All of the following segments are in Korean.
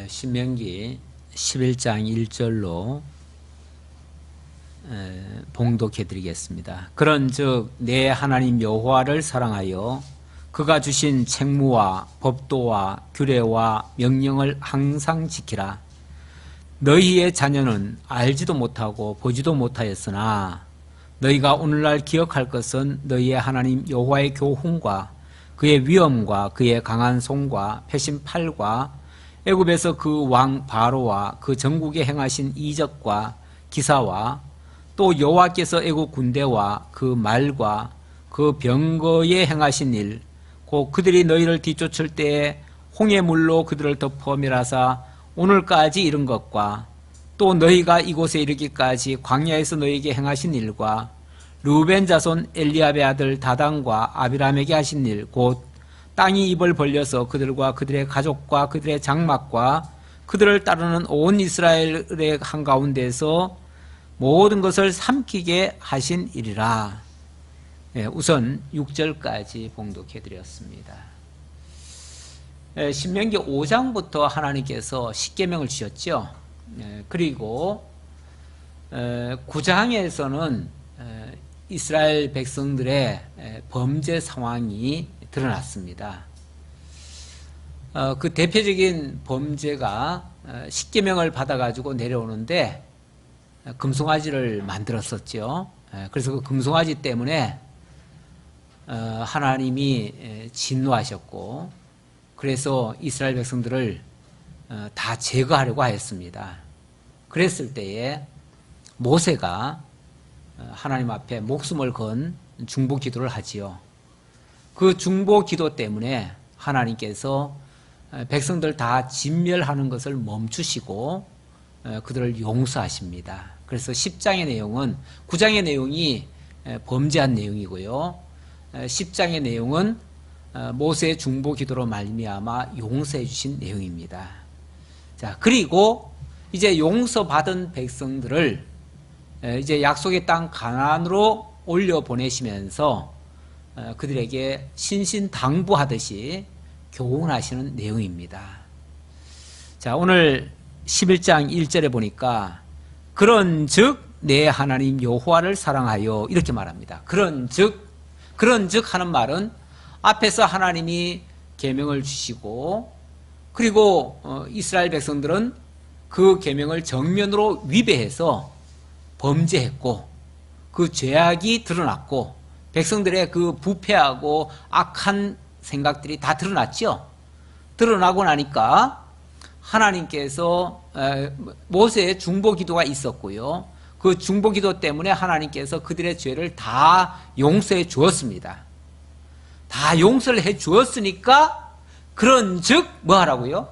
신명기 11장 1절로 봉독해 드리겠습니다. 그런즉 내 하나님 여호와를 사랑하여 그가 주신 책무와 법도와 규례와 명령을 항상 지키라. 너희의 자녀는 알지도 못하고 보지도 못하였으나 너희가 오늘날 기억할 것은 너희의 하나님 여호와의 교훈과 그의 위엄과 그의 강한 손과 펴신 팔과 애굽에서 그 왕 바로와 그 전국에 행하신 이적과 기사와 또 여호와께서 애굽 군대와 그 말과 그 병거에 행하신 일, 곧 그들이 너희를 뒤쫓을 때에 홍해물로 그들을 덮어 멸하사 오늘까지 이른 것과 또 너희가 이곳에 이르기까지 광야에서 너희에게 행하신 일과 르우벤 자손 엘리압의 아들 다단과 아비람에게 하신 일, 곧 땅이 입을 벌려서 그들과 그들의 가족과 그들의 장막과 그들을 따르는 온 이스라엘의 한가운데서 모든 것을 삼키게 하신 일이라. 우선 6절까지 봉독해 드렸습니다. 신명기 5장부터 하나님께서 십계명을 주셨죠. 그리고 9장에서는 이스라엘 백성들의 범죄 상황이 드러났습니다. 그 대표적인 범죄가 십계명을 받아가지고 내려오는데 금송아지를 만들었었죠. 그래서 그 금송아지 때문에 하나님이 진노하셨고, 그래서 이스라엘 백성들을 다 제거하려고 하였습니다. 그랬을 때에 모세가 하나님 앞에 목숨을 건 중보 기도를 하지요. 그 중보 기도 때문에 하나님께서 백성들 다 진멸하는 것을 멈추시고 그들을 용서하십니다. 그래서 10장의 내용은, 9장의 내용이 범죄한 내용이고요, 10장의 내용은 모세의 중보 기도로 말미암아 용서해 주신 내용입니다. 자, 그리고 이제 용서받은 백성들을 이제 약속의 땅 가나안으로 올려 보내시면서 그들에게 신신당부하듯이 교훈하시는 내용입니다. 자, 오늘 11장 1절에 보니까 그런즉 내 하나님 여호와를 사랑하여 이렇게 말합니다. 그런즉 하는 말은 앞에서 하나님이 계명을 주시고, 그리고 이스라엘 백성들은 그 계명을 정면으로 위배해서 범죄했고 그 죄악이 드러났고 백성들의 그 부패하고 악한 생각들이 다 드러났죠. 드러나고 나니까 하나님께서 모세의 중보 기도가 있었고요, 그 중보 기도 때문에 하나님께서 그들의 죄를 다 용서해 주었습니다. 다 용서를 해 주었으니까 그런즉 뭐 하라고요?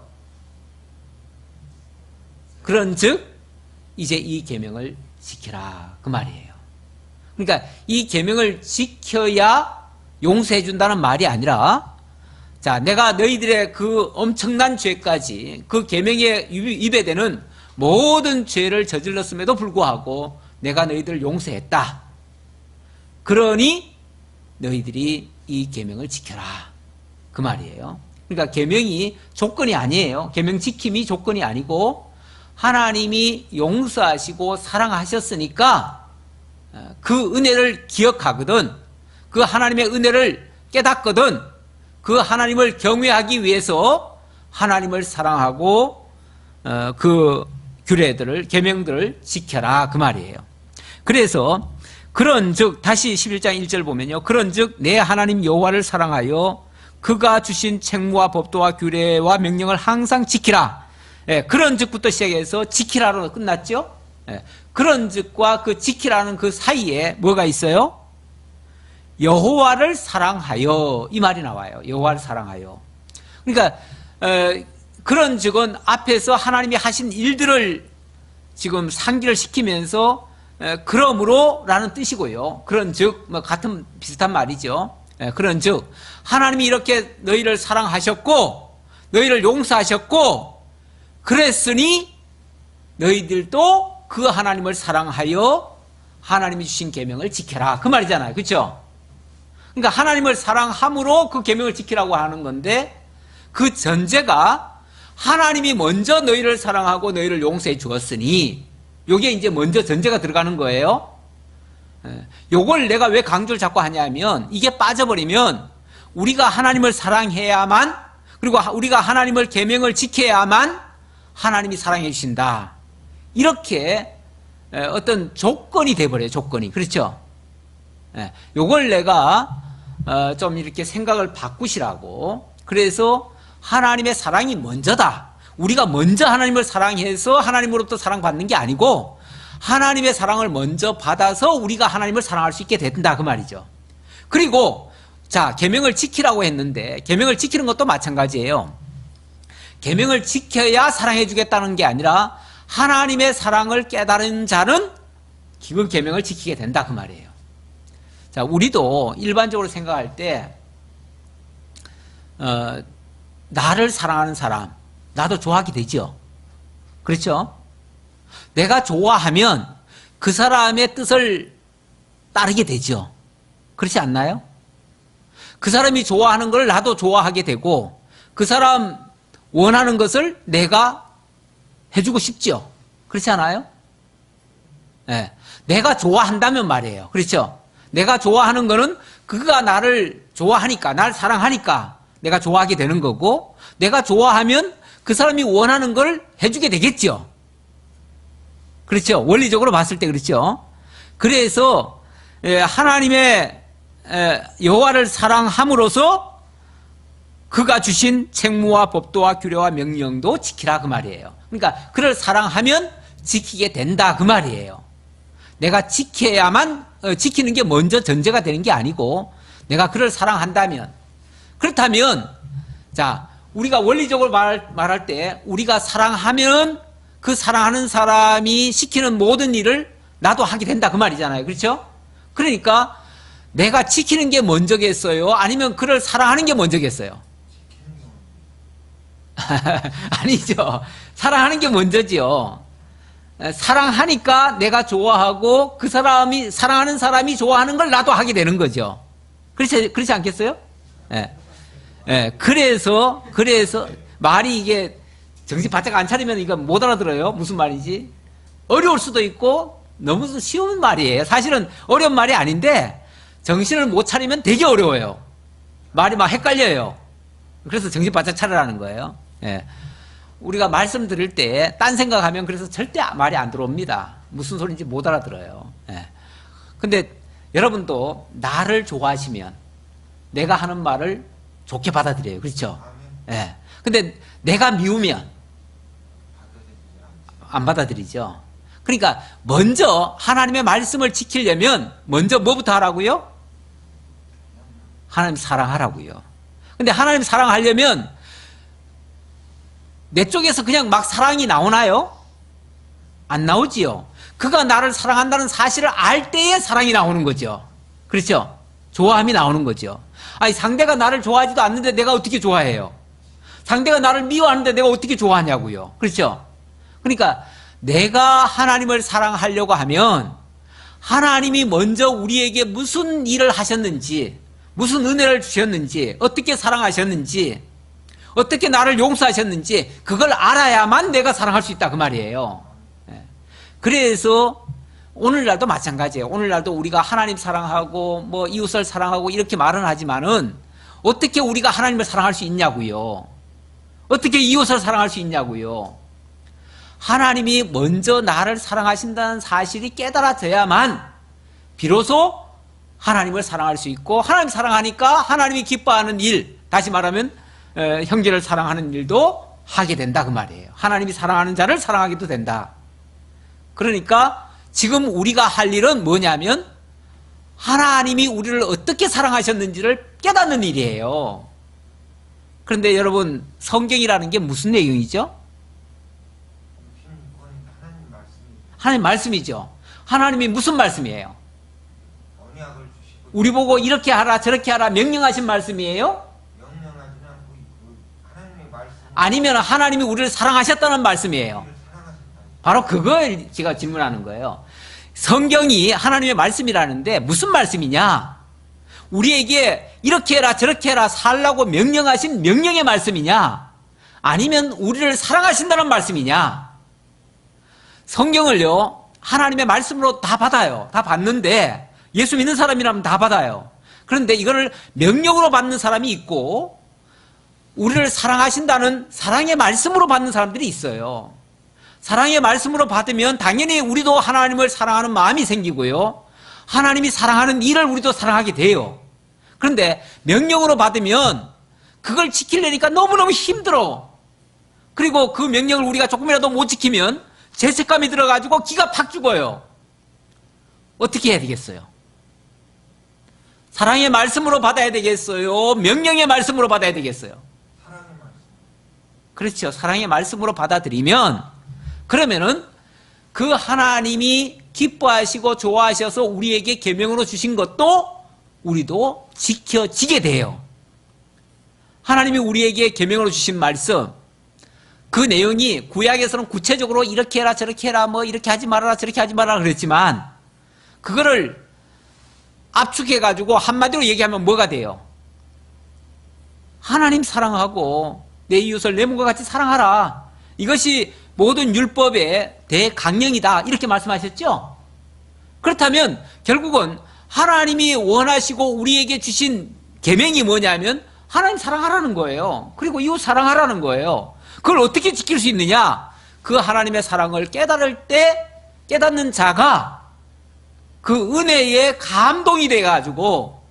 그런즉 이제 이 계명을 지키라, 그 말이에요. 그러니까 이 계명을 지켜야 용서해 준다는 말이 아니라, 자, 내가 너희들의 그 엄청난 죄까지, 그 계명에 위배되는 모든 죄를 저질렀음에도 불구하고 내가 너희들을 용서했다. 그러니 너희들이 이 계명을 지켜라, 그 말이에요. 그러니까 계명이 조건이 아니에요. 계명 지킴이 조건이 아니고 하나님이 용서하시고 사랑하셨으니까 그 은혜를 기억하거든, 그 하나님의 은혜를 깨닫거든, 그 하나님을 경외하기 위해서 하나님을 사랑하고 그 규례들을, 계명들을 지켜라, 그 말이에요. 그래서 그런즉, 다시 11장 1절 보면요, 그런즉 내 하나님 여호와를 사랑하여 그가 주신 책무와 법도와 규례와 명령을 항상 지키라. 그런즉부터 시작해서 지키라로 끝났죠. 그런즉과 그 지키라는 그 사이에 뭐가 있어요? 여호와를 사랑하여, 이 말이 나와요. 여호와를 사랑하여. 그러니까 그런즉은 앞에서 하나님이 하신 일들을 지금 상기를 시키면서 그러므로 라는 뜻이고요, 그런즉 뭐 같은 비슷한 말이죠. 그런즉 하나님이 이렇게 너희를 사랑하셨고 너희를 용서하셨고 그랬으니 너희들도 그 하나님을 사랑하여 하나님이 주신 계명을 지켜라, 그 말이잖아요. 그렇죠? 그러니까 하나님을 사랑함으로 그 계명을 지키라고 하는 건데, 그 전제가 하나님이 먼저 너희를 사랑하고 너희를 용서해 주었으니, 요게 이제 먼저 전제가 들어가는 거예요. 요걸 내가 왜 강조를 자꾸 하냐면, 이게 빠져버리면 우리가 하나님을 사랑해야만, 그리고 우리가 하나님을 계명을 지켜야만 하나님이 사랑해 주신다, 이렇게 어떤 조건이 돼버려요. 조건이. 그렇죠? 요걸 내가 좀 이렇게 생각을 바꾸시라고. 그래서 하나님의 사랑이 먼저다. 우리가 먼저 하나님을 사랑해서 하나님으로부터 사랑받는 게 아니고, 하나님의 사랑을 먼저 받아서 우리가 하나님을 사랑할 수 있게 된다, 그 말이죠. 그리고 자, 계명을 지키라고 했는데, 계명을 지키는 것도 마찬가지예요. 계명을 지켜야 사랑해 주겠다는 게 아니라, 하나님의 사랑을 깨달은 자는 그 계명을 지키게 된다, 그 말이에요. 자, 우리도 일반적으로 생각할 때 나를 사랑하는 사람, 나도 좋아하게 되죠. 그렇죠? 내가 좋아하면 그 사람의 뜻을 따르게 되죠. 그렇지 않나요? 그 사람이 좋아하는 걸 나도 좋아하게 되고, 그 사람 원하는 것을 내가 해주고 싶죠. 그렇지 않아요? 네. 내가 좋아한다면 말이에요. 그렇죠? 내가 좋아하는 거는 그가 나를 좋아하니까, 나를 사랑하니까 내가 좋아하게 되는 거고, 내가 좋아하면 그 사람이 원하는 걸 해주게 되겠죠. 그렇죠? 원리적으로 봤을 때 그렇죠? 그래서 하나님의 여호와를 사랑함으로써 그가 주신 책무와 법도와 규례와 명령도 지키라, 그 말이에요. 그러니까 그를 사랑하면 지키게 된다, 그 말이에요. 내가 지켜야만, 지키는 게 먼저 전제가 되는 게 아니고, 내가 그를 사랑한다면, 그렇다면, 자, 우리가 원리적으로 말할 때, 우리가 사랑하면 그 사랑하는 사람이 시키는 모든 일을 나도 하게 된다, 그 말이잖아요. 그렇죠? 그러니까 내가 지키는 게 먼저겠어요? 아니면 그를 사랑하는 게 먼저겠어요? 아니죠. 사랑하는 게 먼저지요. 사랑하니까 내가 좋아하고, 그 사람이, 사랑하는 사람이 좋아하는 걸 나도 하게 되는 거죠. 그렇지 않겠어요? 예. 예. 그래서 말이 이게 정신 바짝 안 차리면 이거 못 알아들어요. 무슨 말인지. 어려울 수도 있고, 너무 쉬운 말이에요. 사실은 어려운 말이 아닌데, 정신을 못 차리면 되게 어려워요. 말이 막 헷갈려요. 그래서 정신 바짝 차리라는 거예요. 예. 우리가 말씀 들을 때 딴 생각하면 그래서 절대 말이 안 들어옵니다. 무슨 소리인지 못 알아들어요. 예. 근데 여러분도 나를 좋아하시면 내가 하는 말을 좋게 받아들여요. 그렇죠? 예. 근데 내가 미우면 안 받아들이죠. 그러니까 먼저 하나님의 말씀을 지키려면 먼저 뭐부터 하라고요? 하나님 사랑하라고요. 근데 하나님 사랑하려면 내 쪽에서 그냥 막 사랑이 나오나요? 안 나오지요. 그가 나를 사랑한다는 사실을 알 때에 사랑이 나오는 거죠. 그렇죠? 좋아함이 나오는 거죠. 아니, 상대가 나를 좋아하지도 않는데 내가 어떻게 좋아해요? 상대가 나를 미워하는데 내가 어떻게 좋아하냐고요. 그렇죠? 그러니까 내가 하나님을 사랑하려고 하면 하나님이 먼저 우리에게 무슨 일을 하셨는지, 무슨 은혜를 주셨는지, 어떻게 사랑하셨는지, 어떻게 나를 용서하셨는지 그걸 알아야만 내가 사랑할 수 있다, 그 말이에요. 그래서 오늘날도 마찬가지예요. 오늘날도 우리가 하나님 사랑하고 뭐 이웃을 사랑하고 이렇게 말은 하지만은 어떻게 우리가 하나님을 사랑할 수 있냐고요. 어떻게 이웃을 사랑할 수 있냐고요. 하나님이 먼저 나를 사랑하신다는 사실이 깨달아져야만 비로소 하나님을 사랑할 수 있고, 하나님 사랑하니까 하나님이 기뻐하는 일, 다시 말하면 형제를 사랑하는 일도 하게 된다, 그 말이에요. 하나님이 사랑하는 자를 사랑하기도 된다. 그러니까 지금 우리가 할 일은 뭐냐면 하나님이 우리를 어떻게 사랑하셨는지를 깨닫는 일이에요. 그런데 여러분, 성경이라는 게 무슨 내용이죠? 하나님 말씀이죠. 하나님이 무슨 말씀이에요? 우리 보고 이렇게 하라 저렇게 하라 명령하신 말씀이에요? 아니면 하나님이 우리를 사랑하셨다는 말씀이에요? 바로 그걸 제가 질문하는 거예요. 성경이 하나님의 말씀이라는데 무슨 말씀이냐? 우리에게 이렇게 해라 저렇게 해라 살라고 명령하신 명령의 말씀이냐? 아니면 우리를 사랑하신다는 말씀이냐? 성경을요, 하나님의 말씀으로 다 받아요. 다 받는데 예수 믿는 사람이라면 다 받아요. 그런데 이거를 명령으로 받는 사람이 있고 우리를 사랑하신다는 사랑의 말씀으로 받는 사람들이 있어요. 사랑의 말씀으로 받으면 당연히 우리도 하나님을 사랑하는 마음이 생기고요, 하나님이 사랑하는 일을 우리도 사랑하게 돼요. 그런데 명령으로 받으면 그걸 지키려니까 너무너무 힘들어. 그리고 그 명령을 우리가 조금이라도 못 지키면 죄책감이 들어가지고 기가 팍 죽어요. 어떻게 해야 되겠어요? 사랑의 말씀으로 받아야 되겠어요? 명령의 말씀으로 받아야 되겠어요? 사랑의 말씀. 그렇죠. 사랑의 말씀으로 받아들이면, 그러면은 그 하나님이 기뻐하시고 좋아하셔서 우리에게 계명으로 주신 것도 우리도 지켜지게 돼요. 하나님이 우리에게 계명으로 주신 말씀, 그 내용이 구약에서는 구체적으로 이렇게 해라 저렇게 해라 뭐 이렇게 하지 말아라 저렇게 하지 말아라 그랬지만, 그거를 압축해가지고 한마디로 얘기하면 뭐가 돼요? 하나님 사랑하고 내 이웃을 내 몸과 같이 사랑하라, 이것이 모든 율법의 대강령이다, 이렇게 말씀하셨죠? 그렇다면 결국은 하나님이 원하시고 우리에게 주신 계명이 뭐냐면 하나님 사랑하라는 거예요. 그리고 이웃 사랑하라는 거예요. 그걸 어떻게 지킬 수 있느냐? 그 하나님의 사랑을 깨달을 때 깨닫는 자가 그 은혜에 감동이 돼가지고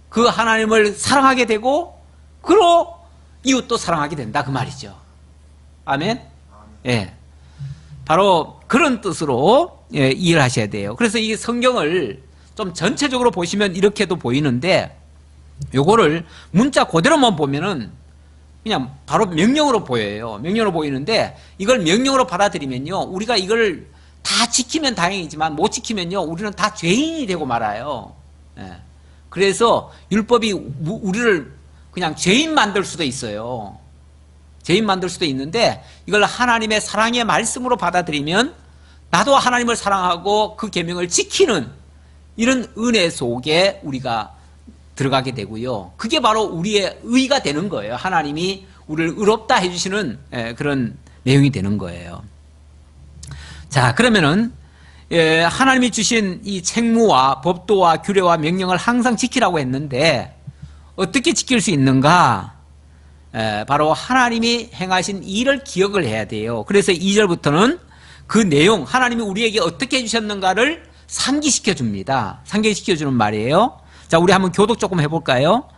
그 하나님을 사랑하게 되고 그로 이웃도 사랑하게 된다, 그 말이죠. 아멘? 예. 바로 그런 뜻으로 이해를 하셔야 돼요. 그래서 이 성경을 좀 전체적으로 보시면 이렇게도 보이는데, 요거를 문자 그대로만 보면은 그냥 바로 명령으로 보여요. 명령으로 보이는데, 이걸 명령으로 받아들이면요, 우리가 이걸 다 지키면 다행이지만 못 지키면요, 우리는 다 죄인이 되고 말아요. 예. 그래서 율법이 우리를 그냥 죄인 만들 수도 있어요. 죄인 만들 수도 있는데, 이걸 하나님의 사랑의 말씀으로 받아들이면 나도 하나님을 사랑하고 그 계명을 지키는 이런 은혜 속에 우리가 들어가게 되고요, 그게 바로 우리의 의가 되는 거예요. 하나님이 우리를 의롭다 해주시는 그런 내용이 되는 거예요. 자, 그러면은 하나님이 주신 이 책무와 법도와 규례와 명령을 항상 지키라고 했는데 어떻게 지킬 수 있는가? 바로 하나님이 행하신 일을 기억을 해야 돼요. 그래서 2절부터는 그 내용, 하나님이 우리에게 어떻게 해주셨는가를 상기시켜 줍니다. 상기시켜 주는 말이에요. 자, 우리 한번 교독 조금 해볼까요?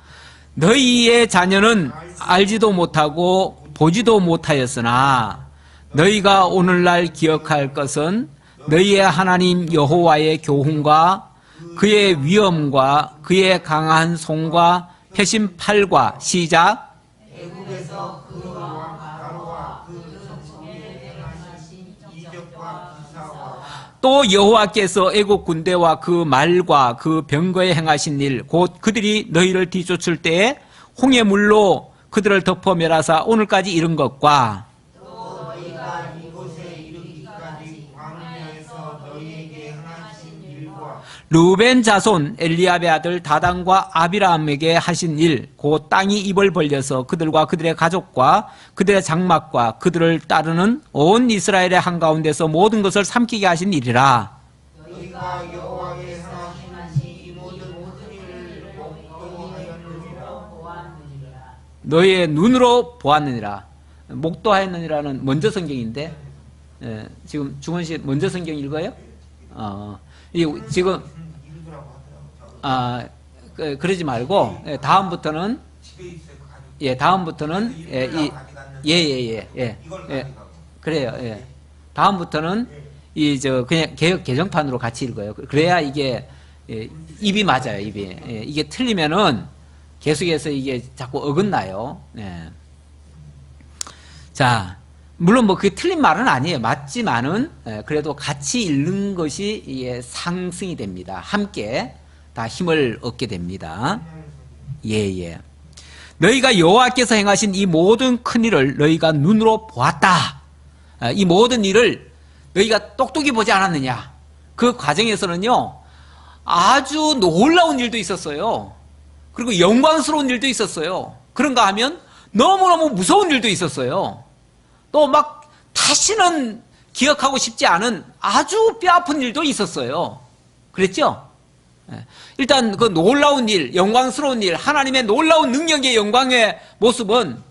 너희의 자녀는 알지도 못하고 보지도 못하였으나 너희가 오늘날 기억할 것은 너희의 하나님 여호와의 교훈과 그의 위엄과 그의 강한 손과 펴신 팔과, 시작. 애국에서 그와 바로와 그 성공에 행하신 이적과 기사와 또 여호와께서 애국 군대와 그 말과 그 병거에 행하신 일, 곧 그들이 너희를 뒤쫓을 때에 홍해 물로 그들을 덮어 멸하사 오늘까지 이른 것과 또 너희가 이곳에 이르기까지 광야에서 너희에게 행하신 일과 르벤 자손 엘리압의 아들 다단과 아비람에게 하신 일, 곧 땅이 입을 벌려서 그들과 그들의 가족과 그들의 장막과 그들을 따르는 온 이스라엘의 한가운데서 모든 것을 삼키게 하신 일이라. 너희가 여호와께 행하신 이 모든 일을 목도하였느니라. 너희의 눈으로 보았느니라. 목도하였느니라는 먼저 성경인데, 지금 중원 씨 먼저 성경 읽어요? 지금 그러지 말고 다음부터는 다음부터는 그래요. 다음부터는 그냥 개혁 개정판으로 같이 읽어요. 그래야 이게 입이 맞아요. 입이 이게 틀리면은 계속해서 이게 자꾸 어긋나요. 자, 물론 뭐 그게 틀린 말은 아니에요. 맞지만은 그래도 같이 읽는 것이 이게 상승이 됩니다. 함께 다 힘을 얻게 됩니다. 예. 너희가 여호와께서 행하신 이 모든 큰 일을 너희가 눈으로 보았다. 이 모든 일을 너희가 똑똑히 보지 않았느냐? 그 과정에서는요, 아주 놀라운 일도 있었어요. 그리고 영광스러운 일도 있었어요. 그런가 하면 너무너무 무서운 일도 있었어요. 또 막 다시는 기억하고 싶지 않은 아주 뼈아픈 일도 있었어요. 그랬죠? 일단 그 놀라운 일, 영광스러운 일, 하나님의 놀라운 능력의 영광의 모습은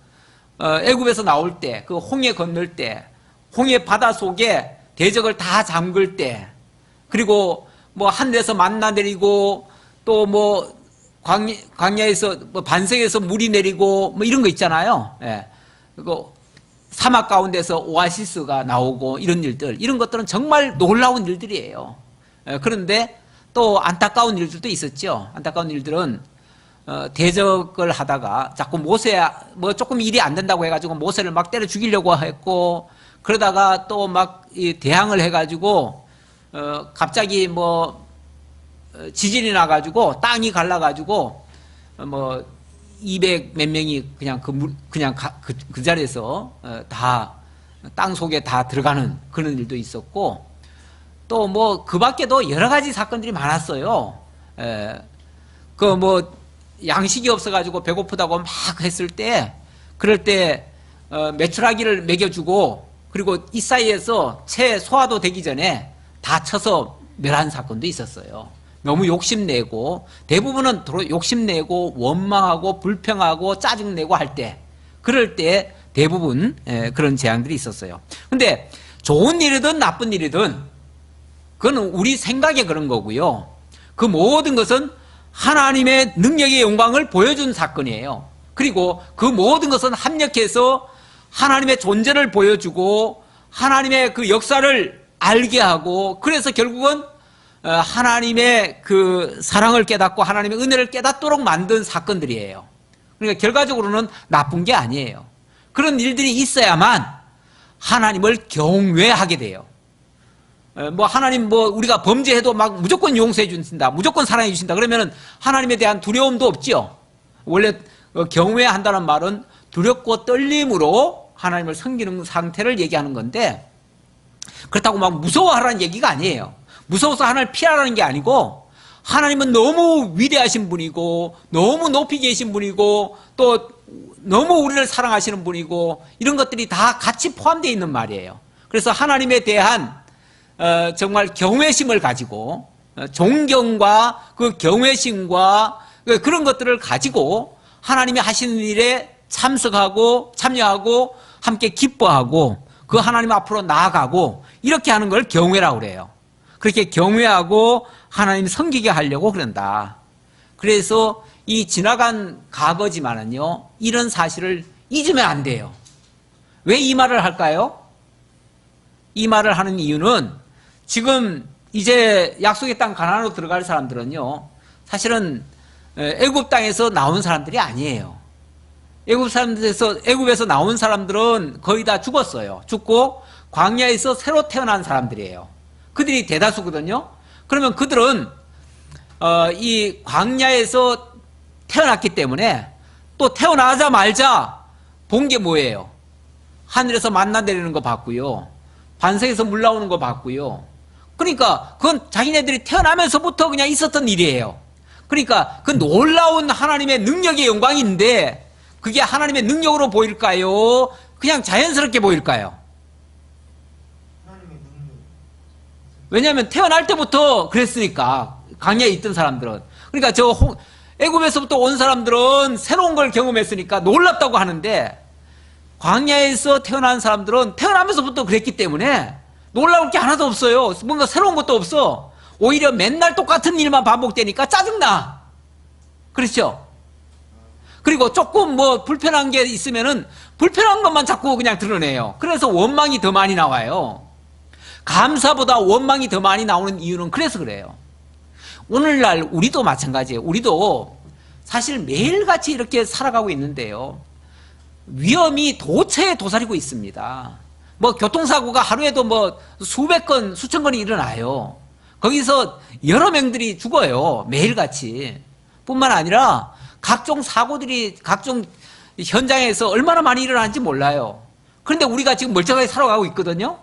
애굽에서 나올 때, 그 홍해 건널 때, 홍해 바다 속에 대적을 다 잠글 때, 그리고 뭐 하늘에서 만나 내리고 또 뭐 광야에서 뭐 반석에서 물이 내리고 뭐 이런 거 있잖아요. 그리고 사막 가운데서 오아시스가 나오고 이런 일들, 이런 것들은 정말 놀라운 일들이에요. 그런데 또 안타까운 일들도 있었죠. 안타까운 일들은 대적을 하다가 자꾸 모세 뭐 조금 일이 안 된다고 해가지고 모세를 막 때려 죽이려고 했고, 그러다가 또 막 대항을 해가지고 갑자기 뭐 지진이 나가지고 땅이 갈라가지고 뭐 200 몇 명이 그냥 그 자리에서 다 땅 속에 다 들어가는 그런 일도 있었고, 또 뭐 그 밖에도 여러 가지 사건들이 많았어요. 그 뭐 양식이 없어가지고 배고프다고 막 했을 때, 그럴 때 메추라기를 먹여주고, 그리고 이 사이에서 채 소화도 되기 전에 다 쳐서 멸한 사건도 있었어요. 너무 욕심내고, 대부분은 욕심내고 원망하고 불평하고 짜증내고 할 때, 그럴 때 대부분 그런 재앙들이 있었어요. 근데 좋은 일이든 나쁜 일이든 그건 우리 생각에 그런 거고요. 그 모든 것은 하나님의 능력의 영광을 보여준 사건이에요. 그리고 그 모든 것은 합력해서 하나님의 존재를 보여주고 하나님의 그 역사를 알게 하고, 그래서 결국은 하나님의 그 사랑을 깨닫고 하나님의 은혜를 깨닫도록 만든 사건들이에요. 그러니까 결과적으로는 나쁜 게 아니에요. 그런 일들이 있어야만 하나님을 경외하게 돼요. 뭐 하나님 뭐 우리가 범죄해도 막 무조건 용서해 주신다, 무조건 사랑해 주신다 그러면은 하나님에 대한 두려움도 없지요. 원래 경외한다는 말은 두렵고 떨림으로 하나님을 섬기는 상태를 얘기하는 건데, 그렇다고 막 무서워하라는 얘기가 아니에요. 무서워서 하나님을 피하라는 게 아니고, 하나님은 너무 위대하신 분이고 너무 높이 계신 분이고 또 너무 우리를 사랑하시는 분이고, 이런 것들이 다 같이 포함되어 있는 말이에요. 그래서 하나님에 대한 정말 경외심을 가지고, 존경과 그 경외심과 그런 것들을 가지고 하나님이 하시는 일에 참석하고 참여하고 함께 기뻐하고 그 하나님 앞으로 나아가고, 이렇게 하는 걸 경외라고 그래요. 그렇게 경외하고 하나님 섬기게 하려고 그런다. 그래서 이 지나간 과거지만은요, 이런 사실을 잊으면 안 돼요. 왜 이 말을 할까요? 이 말을 하는 이유는 지금 이제 약속의 땅 가나안으로 들어갈 사람들은요, 사실은 애굽 땅에서 나온 사람들이 아니에요. 애굽에서 나온 사람들은 거의 다 죽었어요. 죽고 광야에서 새로 태어난 사람들이에요. 그들이 대다수거든요. 그러면 그들은 이 광야에서 태어났기 때문에 또 태어나자마자 본 게 뭐예요? 하늘에서 만나 내리는 거 봤고요, 반석에서 물 나오는 거 봤고요. 그러니까 그건 자기네들이 태어나면서부터 그냥 있었던 일이에요. 그러니까 그 놀라운 하나님의 능력의 영광인데, 그게 하나님의 능력으로 보일까요? 그냥 자연스럽게 보일까요? 왜냐하면 태어날 때부터 그랬으니까, 광야에 있던 사람들은. 그러니까 애굽에서부터 온 사람들은 새로운 걸 경험했으니까 놀랍다고 하는데, 광야에서 태어난 사람들은 태어나면서부터 그랬기 때문에 놀라울 게 하나도 없어요. 뭔가 새로운 것도 없어. 오히려 맨날 똑같은 일만 반복되니까 짜증나. 그렇죠? 그리고 조금 뭐 불편한 게 있으면은 불편한 것만 자꾸 그냥 드러내요. 그래서 원망이 더 많이 나와요. 감사보다 원망이 더 많이 나오는 이유는 그래서 그래요. 오늘날 우리도 마찬가지예요. 우리도 사실 매일같이 이렇게 살아가고 있는데요, 위험이 도처에 도사리고 있습니다. 뭐 교통사고가 하루에도 뭐 수백 건, 수천 건이 일어나요. 거기서 여러 명들이 죽어요, 매일같이. 뿐만 아니라 각종 사고들이 각종 현장에서 얼마나 많이 일어나는지 몰라요. 그런데 우리가 지금 멀쩡하게 살아가고 있거든요.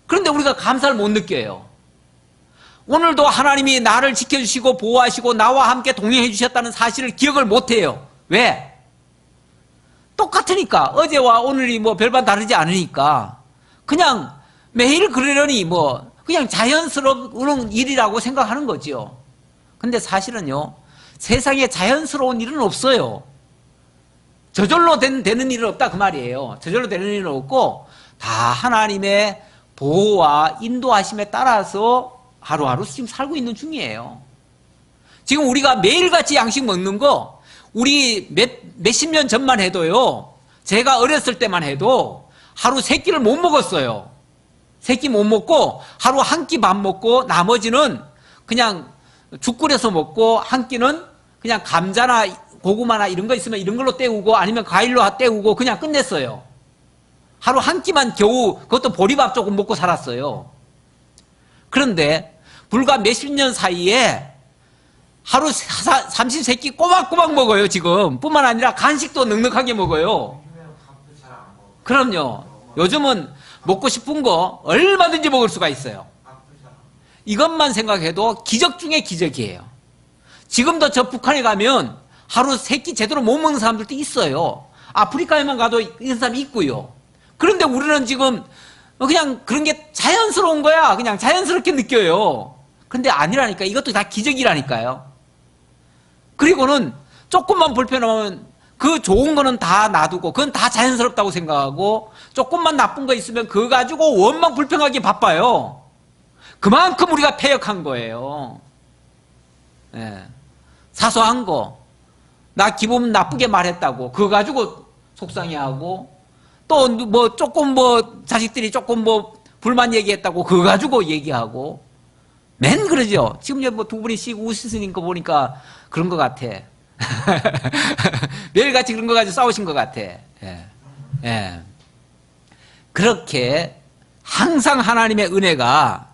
그런데 우리가 감사를 못 느껴요. 오늘도 하나님이 나를 지켜주시고 보호하시고 나와 함께 동행해 주셨다는 사실을 기억을 못해요. 왜? 똑같으니까. 어제와 오늘이 뭐 별반 다르지 않으니까. 그냥 매일 그러려니 뭐 그냥 자연스러운 일이라고 생각하는 거지요. 근데 사실은요, 세상에 자연스러운 일은 없어요. 저절로 되는 일은 없다 그 말이에요. 저절로 되는 일은 없고 다 하나님의 보호와 인도하심에 따라서 하루하루 지금 살고 있는 중이에요. 지금 우리가 매일같이 양식 먹는 거 우리 몇십 년 전만 해도요, 제가 어렸을 때만 해도 하루 3끼를 못 먹었어요. 3끼 못 먹고 하루 한 끼 밥 먹고 나머지는 그냥 죽 끓여서 먹고 한 끼는 그냥 감자나 고구마나 이런 거 있으면 이런 걸로 때우고 아니면 과일로 때우고 그냥 끝냈어요. 하루 한 끼만 겨우 그것도 보리밥 조금 먹고 살았어요. 그런데 불과 몇십 년 사이에 하루 33끼 꼬박꼬박 먹어요 지금. 뿐만 아니라 간식도 넉넉하게 먹어요. 그럼요. 요즘은 먹고 싶은 거 얼마든지 먹을 수가 있어요. 이것만 생각해도 기적 중에 기적이에요. 지금도 저 북한에 가면 하루 3끼 제대로 못 먹는 사람들도 있어요. 아프리카에만 가도 이런 사람이 있고요. 그런데 우리는 지금 그냥 그런 게 자연스러운 거야. 그냥 자연스럽게 느껴요. 근데 아니라니까. 이것도 다 기적이라니까요. 그리고는 조금만 불편하면 그 좋은 거는 다 놔두고 그건 다 자연스럽다고 생각하고 조금만 나쁜 거 있으면 그거 가지고 원망 불평하기 바빠요. 그만큼 우리가 패역한 거예요. 예. 사소한 거, 나 기분 나쁘게 말했다고 그거 가지고 속상해하고, 또 뭐 조금 뭐 자식들이 조금 뭐 불만 얘기했다고 그거 가지고 얘기하고, 맨 그러죠. 지금 뭐 두 분이 웃으시는 거 보니까 그런 것 같아. 매일같이 그런 거 가지고 싸우신 것 같아. 예. 예. 그렇게 항상 하나님의 은혜가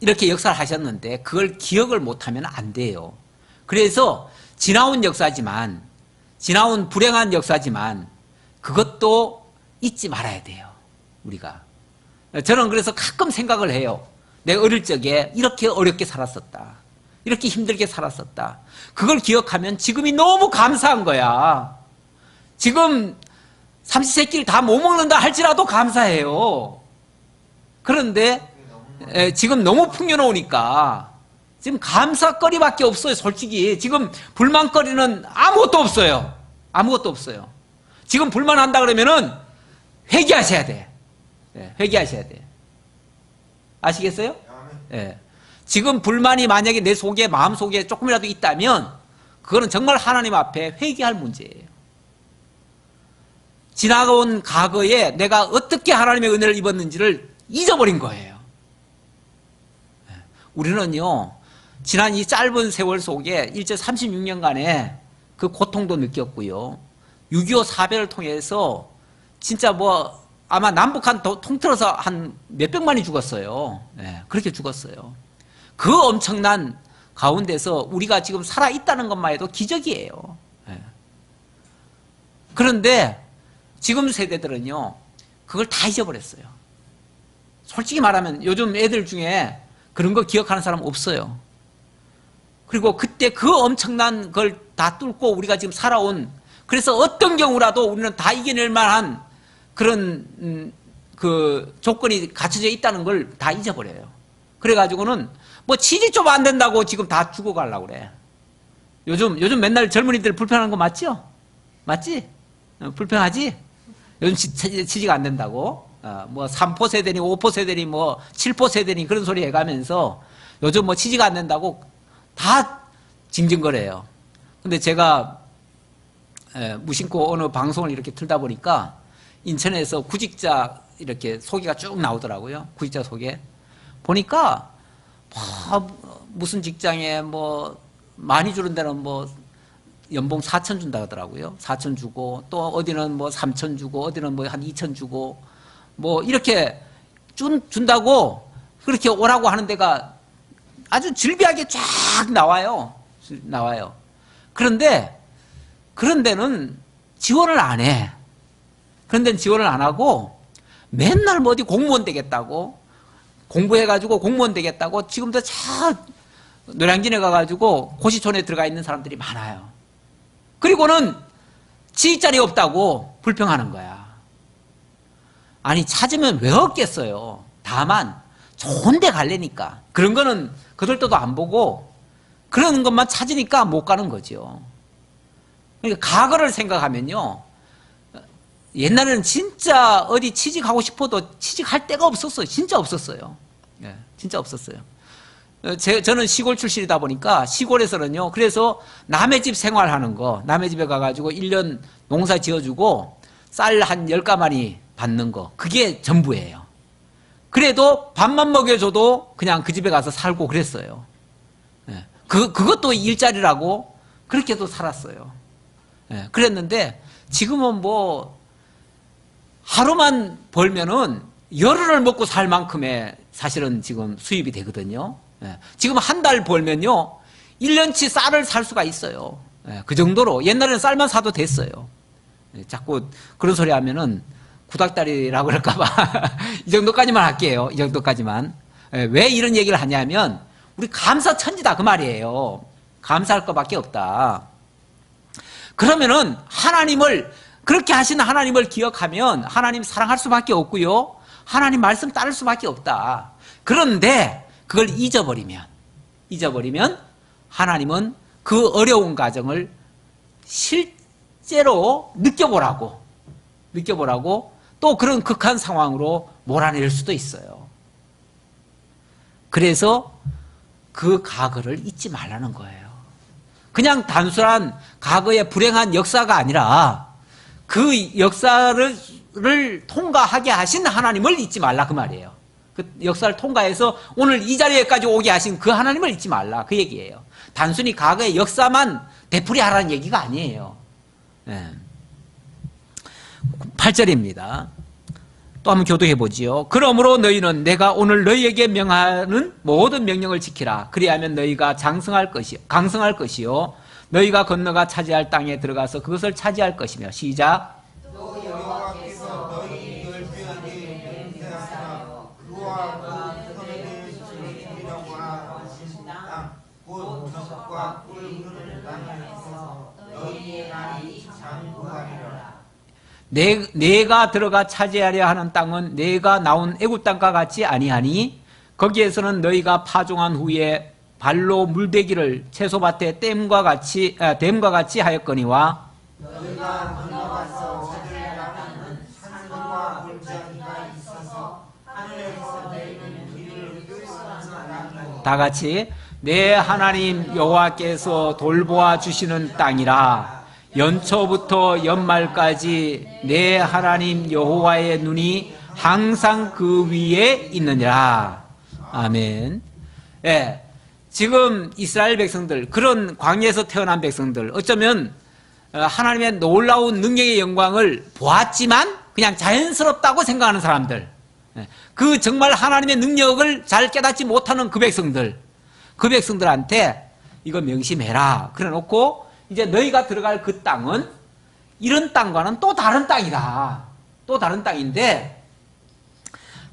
이렇게 역사를 하셨는데 그걸 기억을 못하면 안 돼요. 그래서 지나온 역사지만, 지나온 불행한 역사지만 그것도 잊지 말아야 돼요. 우리가. 저는 그래서 가끔 생각을 해요. 내 어릴 적에 이렇게 어렵게 살았었다. 이렇게 힘들게 살았었다. 그걸 기억하면 지금이 너무 감사한 거야. 지금 삼시세끼를 다 못 먹는다 할지라도 감사해요. 그런데 지금 너무 풍요로우니까 지금 감사거리밖에 없어요. 솔직히 지금 불만거리는 아무것도 없어요. 아무것도 없어요. 지금 불만한다 그러면은 회개하셔야 돼. 회개하셔야 돼. 아시겠어요? 예. 지금 불만이 만약에 내 속에, 마음속에 조금이라도 있다면 그거는 정말 하나님 앞에 회개할 문제예요. 지나온 과거에 내가 어떻게 하나님의 은혜를 입었는지를 잊어버린 거예요. 우리는요, 지난 이 짧은 세월 속에 일제 36년간의 그 고통도 느꼈고요, 6.25 사변을 통해서 진짜 뭐 아마 남북한 통틀어서 한 몇백만이 죽었어요. 네, 그렇게 죽었어요. 그 엄청난 가운데서 우리가 지금 살아있다는 것만 해도 기적이에요. 네. 그런데 지금 세대들은요, 그걸 다 잊어버렸어요. 솔직히 말하면 요즘 애들 중에 그런 거 기억하는 사람 없어요. 그리고 그때 그 엄청난 걸 다 뚫고 우리가 지금 살아온, 그래서 어떤 경우라도 우리는 다 이겨낼 만한 그런 그 조건이 갖춰져 있다는 걸 다 잊어버려요. 그래가지고는 뭐 취직 좀 안 된다고 지금 다 죽어가려고 그래. 요즘 맨날 젊은이들 불편한 거 맞죠? 맞지? 불편하지? 요즘 취직 안 된다고. 뭐 3포 세대니 5포 세대니 뭐 7포 세대니 그런 소리 해가면서 요즘 뭐 취직 안 된다고 다 징징거려요. 근데 제가 무심코 어느 방송을 이렇게 틀다 보니까 인천에서 구직자 이렇게 소개가 쭉 나오더라고요. 구직자 소개. 보니까 무슨 직장에 뭐 많이 주는 데는 뭐 연봉 4천 준다 하더라고요. 4천 주고, 또 어디는 뭐 3천 주고, 어디는 뭐 한 2천 주고, 뭐 이렇게 준다고 그렇게 오라고 하는 데가 아주 즐비하게 쫙 나와요. 그런데 그런 데는 지원을 안 해. 그런 데는 지원을 안 하고 맨날 뭐 어디 공무원 되겠다고, 공부해가지고 공무원 되겠다고 지금도 참 노량진에 가가지고 고시촌에 들어가 있는 사람들이 많아요. 그리고는 지휘자리 없다고 불평하는 거야. 아니 찾으면 왜 없겠어요. 다만 좋은 데 갈래니까. 그런 거는 그들도 안 보고 그런 것만 찾으니까 못 가는 거죠. 그러니까 과거를 생각하면요, 옛날에는 진짜 어디 취직하고 싶어도 취직할 데가 없었어요. 진짜 없었어요. 예, 진짜 없었어요. 저는 시골 출신이다 보니까 시골에서는요, 그래서 남의 집 생활하는 거, 남의 집에 가가지고 1년 농사 지어주고 쌀 한 10가마니 받는 거, 그게 전부예요. 그래도 밥만 먹여줘도 그냥 그 집에 가서 살고 그랬어요. 예, 그것도 일자리라고 그렇게도 살았어요. 예, 그랬는데 지금은 뭐 하루만 벌면은 열흘을 먹고 살 만큼의 사실은 지금 수입이 되거든요. 예, 지금 한 달 벌면요 1년치 쌀을 살 수가 있어요. 예, 그 정도로 옛날에는 쌀만 사도 됐어요. 예, 자꾸 그런 소리 하면은 구닥다리라고 그럴까봐 이 정도까지만 할게요. 이 정도까지만. 예, 왜 이런 얘기를 하냐면 우리 감사천지다 그 말이에요. 감사할 것밖에 없다. 그러면은 하나님을, 그렇게 하신 하나님을 기억하면 하나님 사랑할 수밖에 없고요, 하나님 말씀 따를 수밖에 없다. 그런데 그걸 잊어버리면 하나님은 그 어려운 과정을 실제로 느껴보라고 또 그런 극한 상황으로 몰아낼 수도 있어요. 그래서 그 과거를 잊지 말라는 거예요. 그냥 단순한 과거의 불행한 역사가 아니라 그 역사를 통과하게 하신 하나님을 잊지 말라 그 말이에요. 그 역사를 통과해서 오늘 이 자리에까지 오게 하신 그 하나님을 잊지 말라 그 얘기예요. 단순히 과거의 역사만 되풀이하라는 얘기가 아니에요. 네. 8절입니다. 또 한번 교독해 보지요. 그러므로 너희는 내가 오늘 너희에게 명하는 모든 명령을 지키라. 그리하면 너희가 강성할 것이요 너희가 건너가 차지할 땅에 들어가서 그것을 차지할 것이며. 시작. 또 여호와께서 너희 열조에게 맹세하사 그와 그 터널을 주리라고 하신 땅, 곧 젖과 꿀 흐르는 땅에서 너희의 날이 장구하리라. 내가 들어가 차지하려 하는 땅은 내가 나온 애굽 땅과 같지 아니하니 거기에서는 너희가 파종한 후에 발로 물대기를 채소밭에 댐과 같이 하였거니와 너희가 건너가서 얻을 땅은 산과 물자기가 있어서 하늘에서 내리는 비를 흡수하는 땅이고 다 같이 내 하나님 여호와께서 돌보아 주시는 땅이라. 연초부터 연말까지 내 하나님 여호와의 눈이 항상 그 위에 있느니라. 아멘. 예, 지금 이스라엘 백성들, 그런 광야에서 태어난 백성들, 어쩌면 하나님의 놀라운 능력의 영광을 보았지만 그냥 자연스럽다고 생각하는 사람들, 그 정말 하나님의 능력을 잘 깨닫지 못하는 그 백성들한테 이거 명심해라 그래 놓고, 이제 너희가 들어갈 그 땅은 이런 땅과는 또 다른 땅이다. 또 다른 땅인데,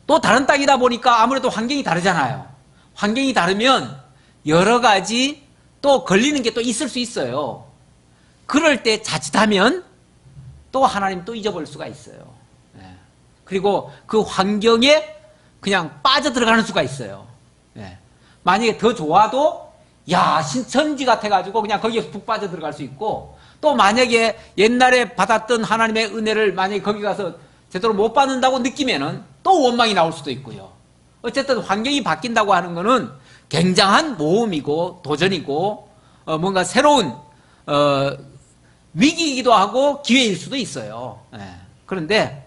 또 다른 땅이다 보니까 아무래도 환경이 다르잖아요. 환경이 다르면 여러 가지 또 걸리는 게 또 있을 수 있어요. 그럴 때 자칫하면 또 하나님 또 잊어버릴 수가 있어요. 그리고 그 환경에 그냥 빠져들어가는 수가 있어요. 만약에 더 좋아도 야 신천지 같아가지고 그냥 거기에 푹 빠져들어갈 수 있고, 또 만약에 옛날에 받았던 하나님의 은혜를 만약에 거기 가서 제대로 못 받는다고 느끼면은 또 원망이 나올 수도 있고요. 어쨌든 환경이 바뀐다고 하는 거는 굉장한 모험이고 도전이고 뭔가 새로운 위기이기도 하고 기회일 수도 있어요. 그런데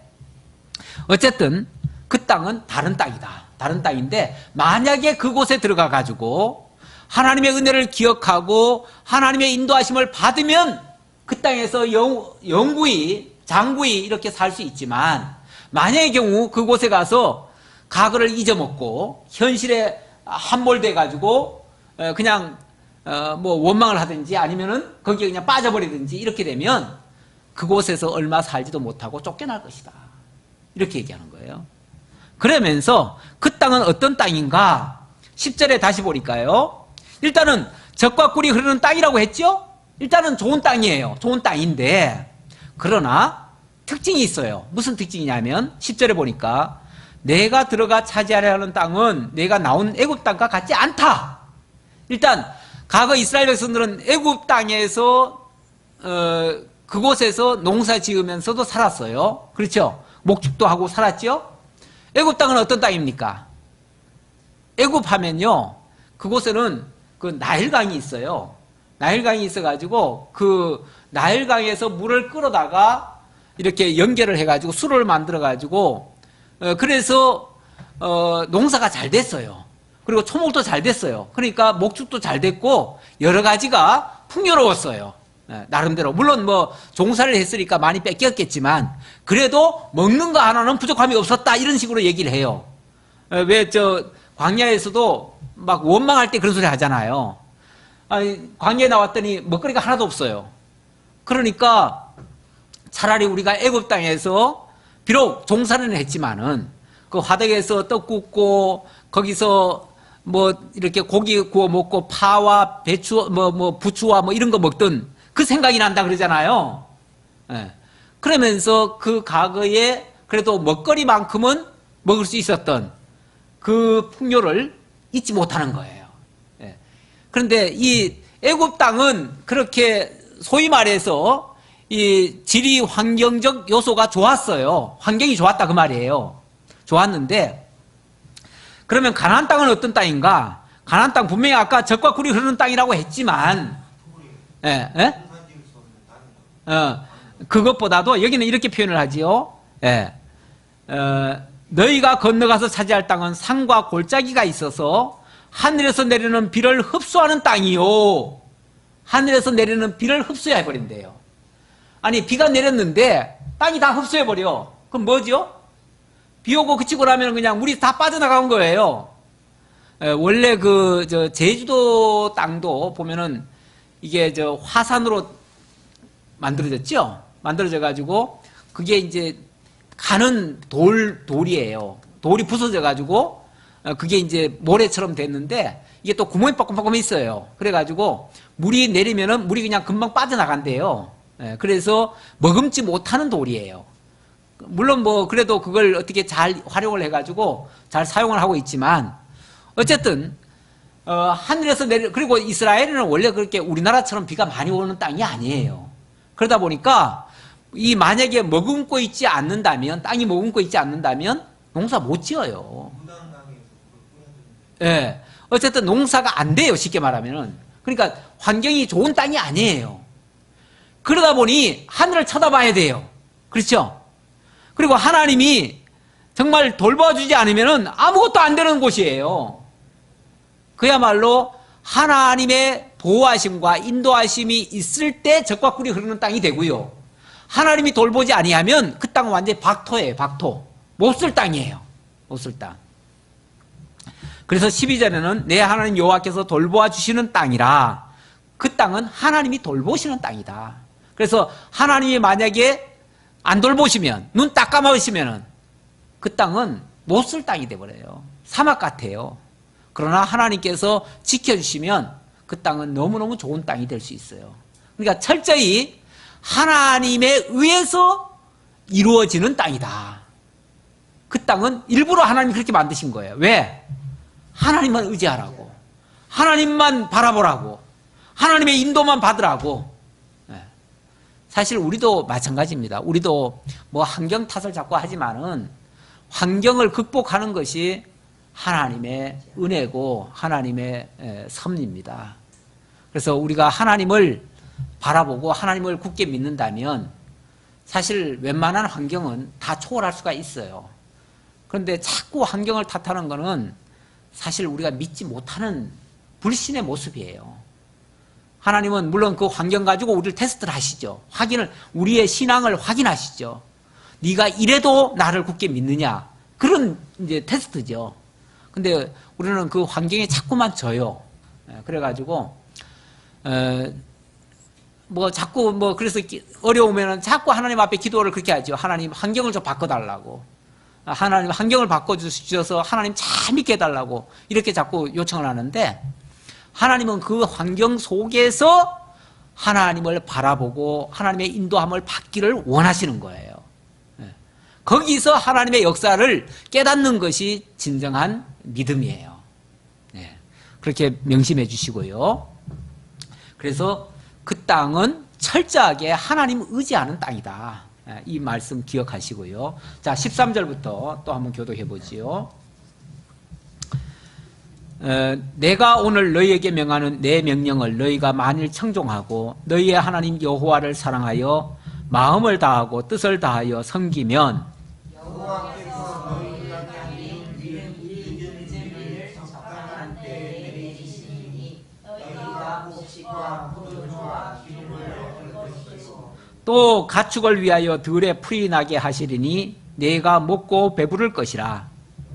어쨌든 그 땅은 다른 땅이다. 다른 땅인데 만약에 그곳에 들어가 가지고 하나님의 은혜를 기억하고 하나님의 인도하심을 받으면 그 땅에서 영구히 장구히 이렇게 살 수 있지만, 만약의 경우 그곳에 가서 과거를 잊어먹고 현실에 함몰돼 가지고 그냥 뭐 원망을 하든지 아니면은 거기에 그냥 빠져버리든지 이렇게 되면 그곳에서 얼마 살지도 못하고 쫓겨날 것이다. 이렇게 얘기하는 거예요. 그러면서 그 땅은 어떤 땅인가? 10절에 다시 보니까요. 일단은 젖과 꿀이 흐르는 땅이라고 했죠? 일단은 좋은 땅이에요. 좋은 땅인데 그러나 특징이 있어요. 무슨 특징이냐면 10절에 보니까 내가 들어가 차지하려 하는 땅은 내가 나온 애굽 땅과 같지 않다. 일단 과거 이스라엘 백성들은 애굽 땅에서 그곳에서 농사 지으면서도 살았어요. 그렇죠? 목축도 하고 살았죠? 애굽 땅은 어떤 땅입니까? 애굽 하면요, 그곳에는 그 나일강이 있어요. 나일강이 있어가지고 그 나일강에서 물을 끌어다가 이렇게 연결을 해가지고 수로를 만들어가지고 그래서 농사가 잘 됐어요. 그리고 초목도 잘 됐어요. 그러니까 목축도 잘 됐고 여러 가지가 풍요로웠어요. 나름대로 물론 뭐 종사를 했으니까 많이 뺏겼겠지만 그래도 먹는 거 하나는 부족함이 없었다 이런 식으로 얘기를 해요. 왜 광야에서도 막 원망할 때 그런 소리 하잖아요. 아니, 광야에 나왔더니 먹거리가 하나도 없어요. 그러니까 차라리 우리가 애굽 땅에서 비록 종사는 했지만은 그 화덕에서 떡 굽고 거기서 뭐 이렇게 고기 구워 먹고 파와 배추 뭐 부추와 뭐 이런 거 먹던 그 생각이 난다 그러잖아요. 예. 그러면서 그 과거에 그래도 먹거리만큼은 먹을 수 있었던 그 풍요를 잊지 못하는 거예요. 예. 그런데 이 애굽 땅은 그렇게 소위 말해서 이 지리 환경적 요소가 좋았어요. 환경이 좋았다 그 말이에요. 좋았는데 그러면 가나안 땅은 어떤 땅인가? 가나안 땅 분명히 아까 젖과 꿀이 흐르는 땅이라고 했지만 예, 예? 그것보다도 여기는 이렇게 표현을 하지요. 예. 너희가 건너가서 차지할 땅은 산과 골짜기가 있어서 하늘에서 내리는 비를 흡수하는 땅이요. 하늘에서 내리는 비를 흡수해버린대요. 아니 비가 내렸는데 땅이 다 흡수해버려. 그럼 뭐죠? 비 오고 그치고 나면 그냥 물이 다 빠져나간 거예요. 원래 제주도 땅도 보면은 이게 화산으로 만들어졌죠? 만들어져가지고 그게 이제 가는 돌이에요. 돌이 부서져가지고 그게 이제 모래처럼 됐는데 이게 또 구멍이 빠끔빠끔 있어요. 그래가지고 물이 내리면은 물이 그냥 금방 빠져나간대요. 그래서 머금지 못하는 돌이에요. 물론 뭐 그래도 그걸 어떻게 잘 활용을 해가지고 잘 사용을 하고 있지만 어쨌든 하늘에서 그리고 이스라엘은 원래 그렇게 우리나라처럼 비가 많이 오는 땅이 아니에요. 그러다 보니까 만약에 머금고 있지 않는다면 땅이 머금고 있지 않는다면 농사 못 지어요. 예. 어쨌든 농사가 안 돼요. 쉽게 말하면은. 그러니까 환경이 좋은 땅이 아니에요. 그러다 보니 하늘을 쳐다봐야 돼요. 그렇죠? 그리고 하나님이 정말 돌봐주지 않으면은 아무것도 안 되는 곳이에요. 그야말로 하나님의 보호하심과 인도하심이 있을 때 젖과 꿀이 흐르는 땅이 되고요. 하나님이 돌보지 아니하면 그 땅은 완전히 박토예요. 박토. 못 쓸 땅이에요. 못 쓸 땅. 그래서 12절에는 내 하나님 여호와께서 돌보아 주시는 땅이라. 그 땅은 하나님이 돌보시는 땅이다. 그래서 하나님이 만약에 안 돌보시면, 눈 딱 감으시면은 그 땅은 못 쓸 땅이 돼버려요. 사막 같아요. 그러나 하나님께서 지켜주시면 그 땅은 너무너무 좋은 땅이 될 수 있어요. 그러니까 철저히 하나님에 의해서 이루어지는 땅이다. 그 땅은 일부러 하나님이 그렇게 만드신 거예요. 왜? 하나님만 의지하라고. 하나님만 바라보라고. 하나님의 인도만 받으라고. 사실 우리도 마찬가지입니다. 우리도 뭐 환경 탓을 자꾸 하지만은 환경을 극복하는 것이 하나님의 은혜고 하나님의 섭리입니다. 그래서 우리가 하나님을 바라보고 하나님을 굳게 믿는다면 사실 웬만한 환경은 다 초월할 수가 있어요. 그런데 자꾸 환경을 탓하는 것은 사실 우리가 믿지 못하는 불신의 모습이에요. 하나님은 물론 그 환경 가지고 우리를 테스트를 하시죠. 우리의 신앙을 확인하시죠. 네가 이래도 나를 굳게 믿느냐. 그런 이제 테스트죠. 근데 우리는 그 환경에 자꾸만 져요. 그래가지고, 그래서 어려우면은 자꾸 하나님 앞에 기도를 그렇게 하죠. 하나님 환경을 좀 바꿔달라고. 하나님 환경을 바꿔주셔서 하나님 잘 믿게 해달라고. 이렇게 자꾸 요청을 하는데, 하나님은 그 환경 속에서 하나님을 바라보고 하나님의 인도함을 받기를 원하시는 거예요. 거기서 하나님의 역사를 깨닫는 것이 진정한 믿음이에요. 그렇게 명심해 주시고요. 그래서 그 땅은 철저하게 하나님 의지하는 땅이다. 이 말씀 기억하시고요. 자, 13절부터 또 한번 교독해 보지요. 내가 오늘 너희에게 명하는 내 명령을 너희가 만일 청종하고 너희의 하나님 여호와를 사랑하여 마음을 다하고 뜻을 다하여 섬기면 여호와께서 너희가 향해 믿음을 적당한 때에 내리시니 너희가 곡식과 포도주와 기름을 얻을 것이요 또 가축을 위하여 들에 풀이 나게 하시리니 내가 먹고 배부를 것이라.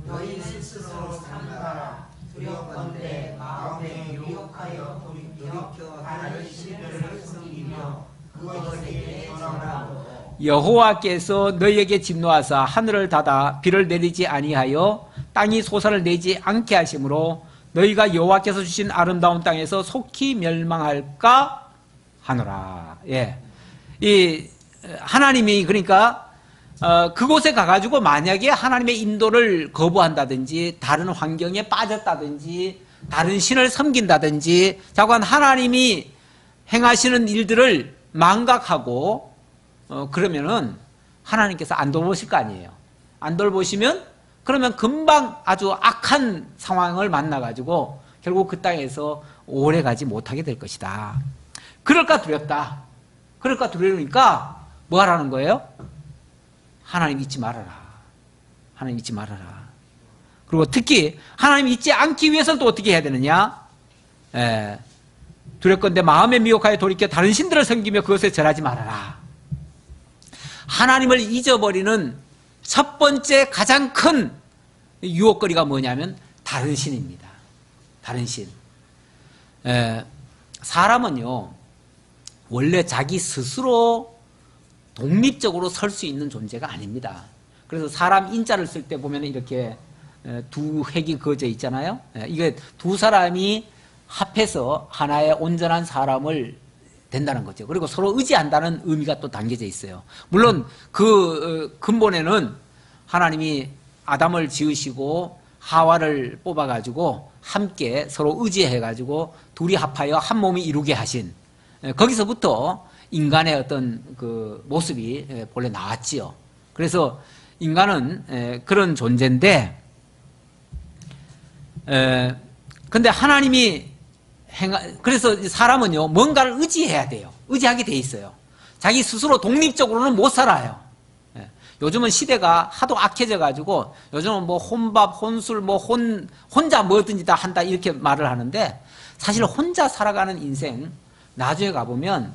너희 스스로 삼가라 두렵건대 마음에 유혹하여 돌이켜 다른 신들을 섬기며 그것에게 전하라. 여호와께서 너희에게 진노하사 하늘을 닫아 비를 내리지 아니하여 땅이 소사를 내지 않게 하심으로 너희가 여호와께서 주신 아름다운 땅에서 속히 멸망할까 하노라. 이 하나님이 그러니까 그곳에 가가지고 만약에 하나님의 인도를 거부한다든지 다른 환경에 빠졌다든지 다른 신을 섬긴다든지 자관 하나님이 행하시는 일들을 망각하고 그러면은 하나님께서 안 돌보실 거 아니에요. 안 돌보시면 그러면 금방 아주 악한 상황을 만나가지고 결국 그 땅에서 오래 가지 못하게 될 것이다. 그럴까 두렵다. 그럴까 두려우니까 뭐 하라는 거예요? 하나님 잊지 말아라. 하나님 잊지 말아라. 그리고 특히 하나님 잊지 않기 위해서는 또 어떻게 해야 되느냐? 두렵건대 마음에 미혹하여 돌이켜 다른 신들을 섬기며 그것에 절하지 말아라. 하나님을 잊어버리는 첫 번째 가장 큰 유혹거리가 뭐냐면 다른 신입니다. 다른 신. 사람은요 원래 자기 스스로 독립적으로 설 수 있는 존재가 아닙니다. 그래서 사람 인자를 쓸 때 보면 이렇게 두 획이 그어져 있잖아요. 이게 두 사람이 합해서 하나의 온전한 사람을 된다는 거죠. 그리고 서로 의지한다는 의미가 또 담겨져 있어요. 물론 그 근본에는 하나님이 아담을 지으시고 하와를 뽑아가지고 함께 서로 의지해가지고 둘이 합하여 한 몸이 이루게 하신 거기서부터 인간의 어떤 그 모습이 본래 나왔지요. 그래서 인간은 그런 존재인데, 근데 하나님이 그래서 사람은요 뭔가를 의지해야 돼요. 의지하게 돼 있어요. 자기 스스로 독립적으로는 못 살아요. 요즘은 시대가 하도 악해져 가지고 요즘은 뭐 혼밥, 혼술, 뭐 혼자 뭐든지 다 한다 이렇게 말을 하는데 사실 혼자 살아가는 인생 나중에 가보면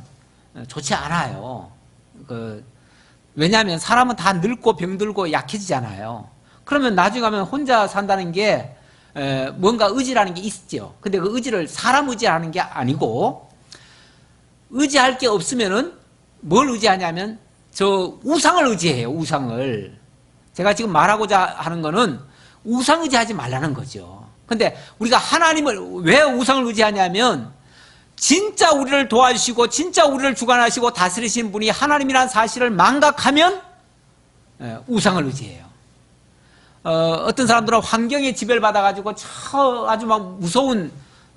좋지 않아요. 왜냐하면 사람은 다 늙고 병들고 약해지잖아요. 그러면 나중에 가면 혼자 산다는 게 뭔가 의지라는 게 있죠. 근데 그 의지를 사람 의지하는 게 아니고 의지할 게 없으면은 뭘 의지하냐면 저 우상을 의지해요. 우상을. 제가 지금 말하고자 하는 거는 우상 의지하지 말라는 거죠. 근데 우리가 하나님을 왜 우상을 의지하냐면 진짜 우리를 도와주시고 진짜 우리를 주관하시고 다스리신 분이 하나님이라는 사실을 망각하면 우상을 의지해요. 어떤 사람들은 환경에 지배를 받아가지고 아주 막 무서운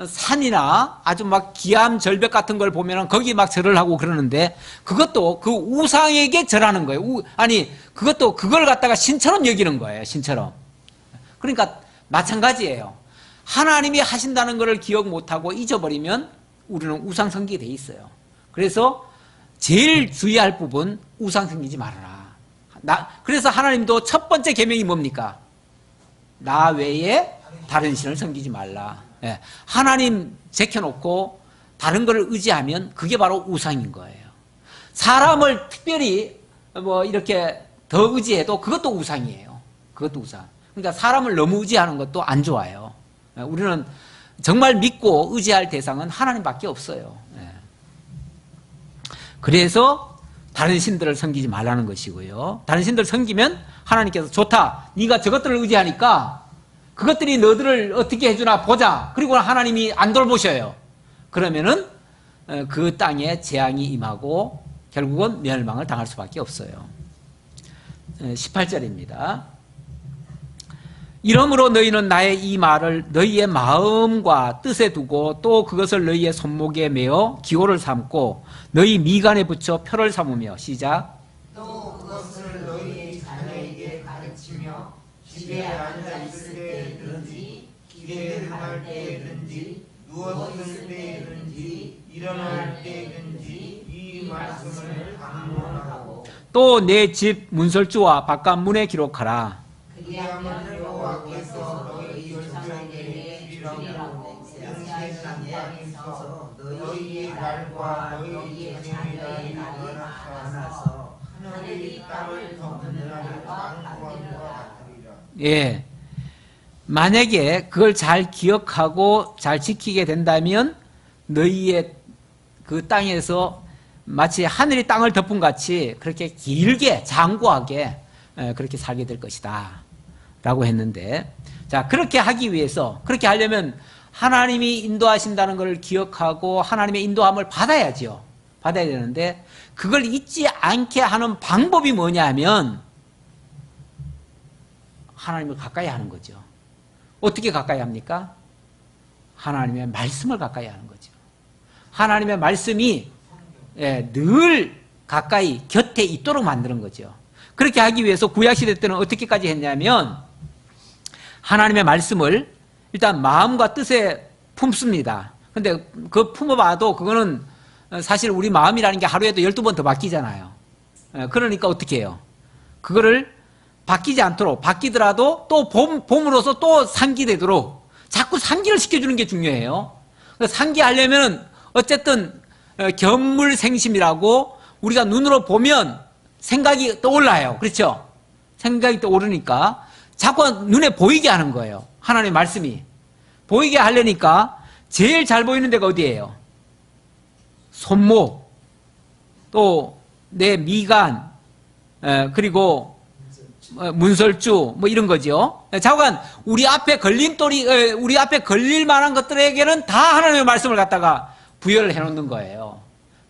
산이나 아주 막 기암 절벽 같은 걸 보면은 거기 막 절을 하고 그러는데 그것도 그 우상에게 절하는 거예요. 아니 그것도 그걸 갖다가 신처럼 여기는 거예요. 신처럼. 그러니까 마찬가지예요. 하나님이 하신다는 것을 기억 못하고 잊어버리면 우리는 우상 섬기게 돼 있어요. 그래서 제일 주의할 부분 우상 섬기지 말아라. 그래서 하나님도 첫 번째 계명이 뭡니까? 나 외에 다른 신을 섬기지 말라. 하나님 제켜놓고 다른 것을 의지하면 그게 바로 우상인 거예요. 사람을 특별히 뭐 이렇게 더 의지해도 그것도 우상이에요. 그것도 우상. 그러니까 사람을 너무 의지하는 것도 안 좋아요. 우리는 정말 믿고 의지할 대상은 하나님밖에 없어요. 그래서 다른 신들을 섬기지 말라는 것이고요. 다른 신들을 섬기면 하나님께서 좋다. 네가 저것들을 의지하니까 그것들이 너들을 어떻게 해주나 보자. 그리고 하나님이 안 돌보셔요. 그러면은 그 땅에 재앙이 임하고 결국은 멸망을 당할 수밖에 없어요. 18절입니다. 이러므로 너희는 나의 이 말을 너희의 마음과 뜻에 두고 또 그것을 너희의 손목에 메어 기호를 삼고 너희 미간에 붙여 표를 삼으며 시작. 또 그것을 너희 자녀에게 가르치며 집에 앉아 있을 때든지 길에 갈 때든지 누웠을 때든지 일어날 때든지 이 말씀을 강론하고 또 내 집 문설주와 바깥 문에 기록하라. 그리하면 여호와께서 너희 조상에게 주리라고 명세하신 땅에서 너희의 날과 너희의 자녀의 날이 많아서 하늘이 땅을 덮는 날과 같으리라. 예. 만약에 그걸 잘 기억하고 잘 지키게 된다면 너희의 그 땅에서 마치 하늘이 땅을 덮은 같이 그렇게 길게 장구하게 그렇게 살게 될 것이다 라고 했는데, 자, 그렇게 하기 위해서, 그렇게 하려면 하나님이 인도하신다는 것을 기억하고 하나님의 인도함을 받아야죠. 받아야 되는데 그걸 잊지 않게 하는 방법이 뭐냐 하면 하나님을 가까이 하는 거죠. 어떻게 가까이 합니까? 하나님의 말씀을 가까이 하는 거죠. 하나님의 말씀이 늘 가까이 곁에 있도록 만드는 거죠. 그렇게 하기 위해서 구약시대 때는 어떻게까지 했냐면 하나님의 말씀을 일단 마음과 뜻에 품습니다. 근데 그 품어봐도 그거는 사실 우리 마음이라는 게 하루에도 12번 더 바뀌잖아요. 그러니까 어떻게 해요? 그거를 바뀌지 않도록, 바뀌더라도 또 봄으로서 또 상기되도록 자꾸 상기를 시켜주는 게 중요해요. 상기하려면 어쨌든 견물생심이라고 우리가 눈으로 보면 생각이 떠올라요. 그렇죠? 생각이 떠오르니까 자꾸 눈에 보이게 하는 거예요. 하나님의 말씀이. 보이게 하려니까 제일 잘 보이는 데가 어디예요? 손목, 또 내 미간, 그리고 문설주 뭐 이런 거죠. 자관 우리 앞에 걸림돌이, 우리 앞에 걸릴 만한 것들에게는 다 하나님의 말씀을 갖다가 부여를 해놓는 거예요.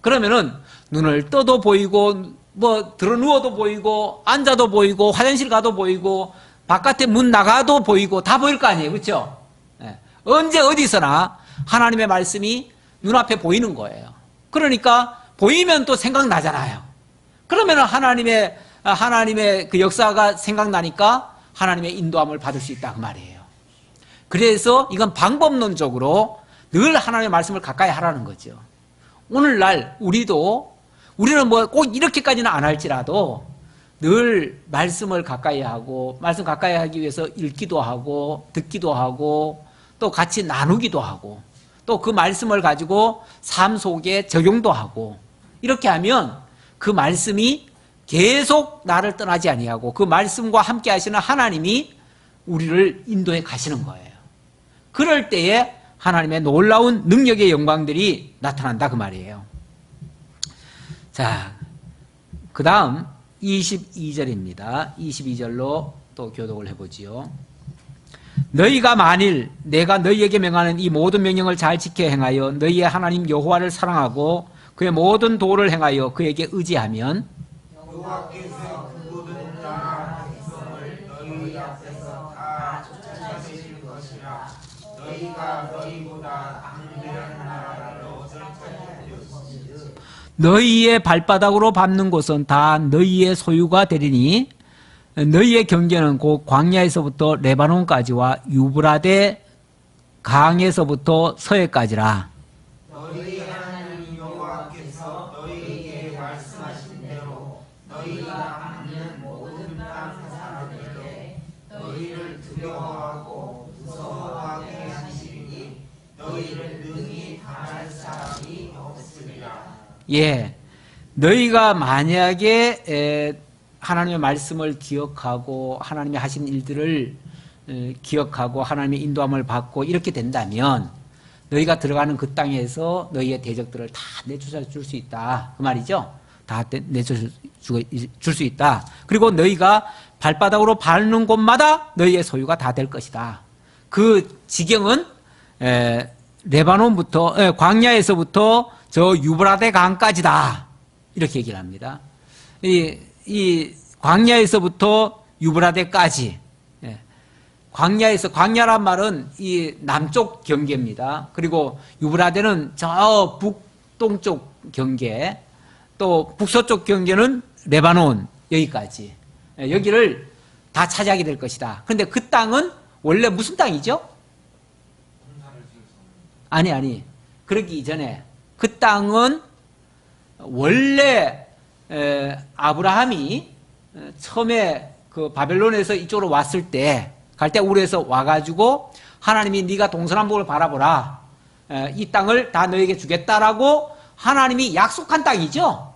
그러면은 눈을 떠도 보이고 뭐 들어 누워도 보이고 앉아도 보이고 화장실 가도 보이고 바깥에 문 나가도 보이고 다 보일 거 아니에요. 그렇죠? 언제 어디서나 하나님의 말씀이 눈앞에 보이는 거예요. 그러니까 보이면 또 생각나잖아요. 그러면 하나님의 그 역사가 생각나니까 하나님의 인도함을 받을 수 있다 그 말이에요. 그래서 이건 방법론적으로 늘 하나님의 말씀을 가까이 하라는 거죠. 오늘날 우리는 뭐 꼭 이렇게까지는 안 할지라도 늘 말씀을 가까이 하고 말씀 가까이 하기 위해서 읽기도 하고 듣기도 하고 또 같이 나누기도 하고 또 그 말씀을 가지고 삶 속에 적용도 하고 이렇게 하면 그 말씀이 계속 나를 떠나지 아니하고 그 말씀과 함께 하시는 하나님이 우리를 인도해 가시는 거예요. 그럴 때에 하나님의 놀라운 능력의 영광들이 나타난다 그 말이에요. 자, 그 다음 22절입니다. 22절로 또 교독을 해보지요. 너희가 만일 내가 너희에게 명하는 이 모든 명령을 잘 지켜 행하여 너희의 하나님 여호와를 사랑하고 그의 모든 도를 행하여 그에게 의지하면 여호와께서 그 모든 나라 백성을 너희 앞에서 다 쫓아내실 것이라. 너희가 너희보다 강대한 나라를 얻을 것이요 너희의 발바닥으로 밟는 곳은 다 너희의 소유가 되리니 너희의 경계는 곧 광야에서부터 레바논까지와 유브라데 강에서부터 서해까지라. 너희 하나님 여호와께서 너희에게 말씀하신 대로 너희가 받는 모든 땅 사람들에게 너희를 두려워하고 무서워하게 하시니 너희를 능히 당할 사람이 없으리라. 예, 너희가 만약에 하나님의 말씀을 기억하고 하나님이 하신 일들을 기억하고 하나님의 인도함을 받고 이렇게 된다면 너희가 들어가는 그 땅에서 너희의 대적들을 다 내쫓아 줄 수 있다 그 말이죠. 다 내쫓아 줄 수 있다. 그리고 너희가 발바닥으로 밟는 곳마다 너희의 소유가 다 될 것이다. 그 지경은 레바논부터 광야에서부터 저 유브라데 강까지다 이렇게 얘기를 합니다. 이 광야에서부터 유브라데까지 광야란 말은 이 남쪽 경계입니다. 그리고 유브라데는 저 북동쪽 경계, 또 북서쪽 경계는 레바논 여기까지 여기를 다 차지하게 될 것이다. 그런데 그 땅은 원래 무슨 땅이죠? 아니 그러기 이전에 그 땅은 원래 아브라함이 처음에 그 바벨론에서 이쪽으로 왔을 때 갈대우르에서 와가지고 하나님이 네가 동서남북을 바라보라, 이 땅을 다 너에게 주겠다라고 하나님이 약속한 땅이죠.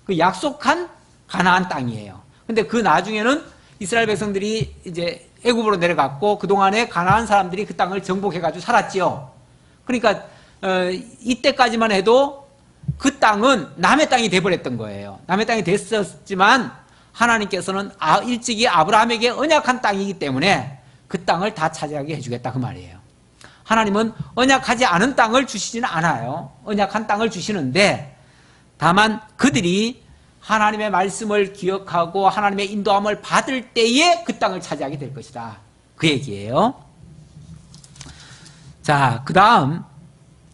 그 약속한 가나안 땅이에요. 근데 그 나중에는 이스라엘 백성들이 이제 애굽으로 내려갔고 그 동안에 가나안 사람들이 그 땅을 정복해가지고 살았지요. 그러니까 이때까지만 해도 그 땅은 남의 땅이 돼버렸던 거예요. 남의 땅이 됐었지만 하나님께서는 일찍이 아브라함에게 언약한 땅이기 때문에 그 땅을 다 차지하게 해주겠다 그 말이에요. 하나님은 언약하지 않은 땅을 주시지는 않아요. 언약한 땅을 주시는데 다만 그들이 하나님의 말씀을 기억하고 하나님의 인도함을 받을 때에 그 땅을 차지하게 될 것이다 그 얘기예요. 자, 그 다음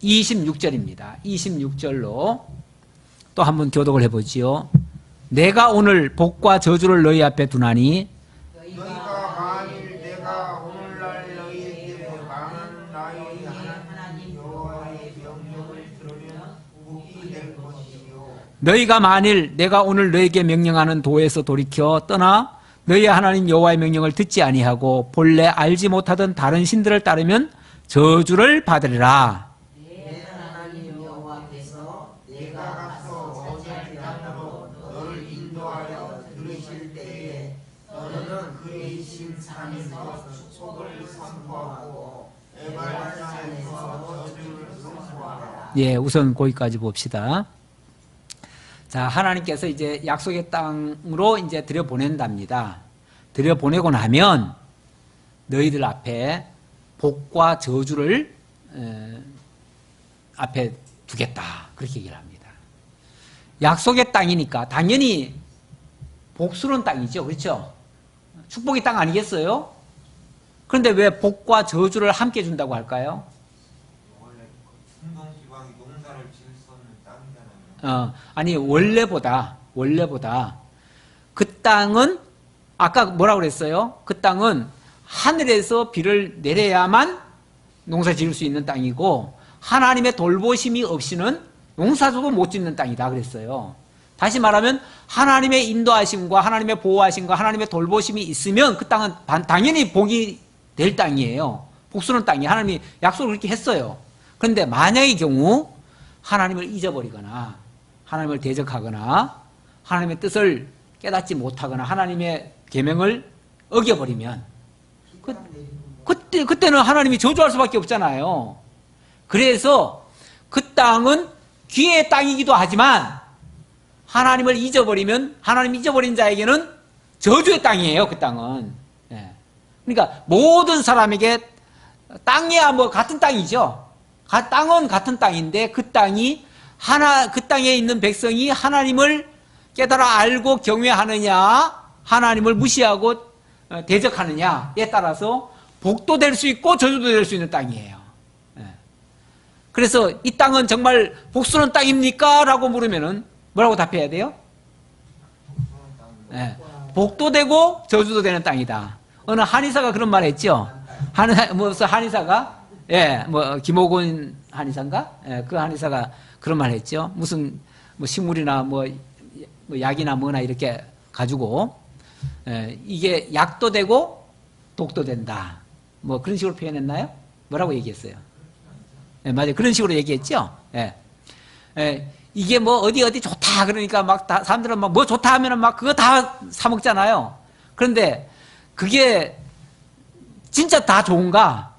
26절입니다. 26절로 또 한번 교독을 해보지요. 내가 오늘 복과 저주를 너희 앞에 두나니 너희가 만일 내가 오늘날 너희에게 강한 나의 하나님 여호와의 명령을 들으면 복이 될 것이요. 너희가 만일 내가 오늘 너에게 명령하는 도에서 돌이켜 떠나 너희 하나님 여호와의 명령을 듣지 아니하고 본래 알지 못하던 다른 신들을 따르면 저주를 받으리라. 내 하나님 여호와께서 내가 가서 어제 땅으로 너를 인도하여 들으실 때에 너는 그의 신산에서 축복을 선포하고 에발산에서 저주를 선포하라. 예, 우선 거기까지 봅시다. 자, 하나님께서 이제 약속의 땅으로 이제 들여보낸답니다. 들여보내고 나면 너희들 앞에 복과 저주를 앞에 두겠다 그렇게 얘기를 합니다. 약속의 땅이니까 당연히 복스러운 땅이죠. 그렇죠? 축복의 땅 아니겠어요? 그런데 왜 복과 저주를 함께 준다고 할까요? 원래 풍동지방이 농사를 지을 수 없는 땅이잖아요. 아니 원래보다 그 땅은 아까 뭐라고 그랬어요? 그 땅은 하늘에서 비를 내려야만 농사 지을 수 있는 땅이고 하나님의 돌보심이 없이는 농사도 못 짓는 땅이다 그랬어요. 다시 말하면 하나님의 인도하심과 하나님의 보호하심과 하나님의 돌보심이 있으면 그 땅은 당연히 복이 될 땅이에요. 복스러운 땅이 하나님이 약속을 그렇게 했어요. 그런데 만약의 경우 하나님을 잊어버리거나 하나님을 대적하거나 하나님의 뜻을 깨닫지 못하거나 하나님의 계명을 어겨버리면 그때는 하나님이 저주할 수밖에 없잖아요. 그래서 그 땅은 기회의 땅이기도 하지만 하나님을 잊어버리면 하나님 잊어버린 자에게는 저주의 땅이에요. 그 땅은. 그러니까 모든 사람에게 땅이야 뭐 같은 땅이죠. 땅은 같은 땅인데 그 땅이 그 땅에 있는 백성이 하나님을 깨달아 알고 경외하느냐 하나님을 무시하고 대적하느냐에 따라서 복도 될 수 있고 저주도 될 수 있는 땅이에요. 그래서 이 땅은 정말 복스러운 땅입니까? 라고 물으면은 뭐라고 답해야 돼요? 복도 되고 저주도 되는 땅이다. 어느 한의사가 그런 말 했죠? 한의사가? 김호곤 한의사인가? 그 한의사가 그런 말 했죠? 무슨 식물이나 뭐 약이나 뭐나 이렇게 가지고 이게 약도 되고 독도 된다. 뭐 그런 식으로 표현했나요? 뭐라고 얘기했어요? 맞아요. 그런 식으로 얘기했죠? 이게 뭐 어디 좋다 그러니까 막 사람들은 막 뭐 좋다 하면은 막 그거 다 사먹잖아요. 그런데 그게 진짜 다 좋은가?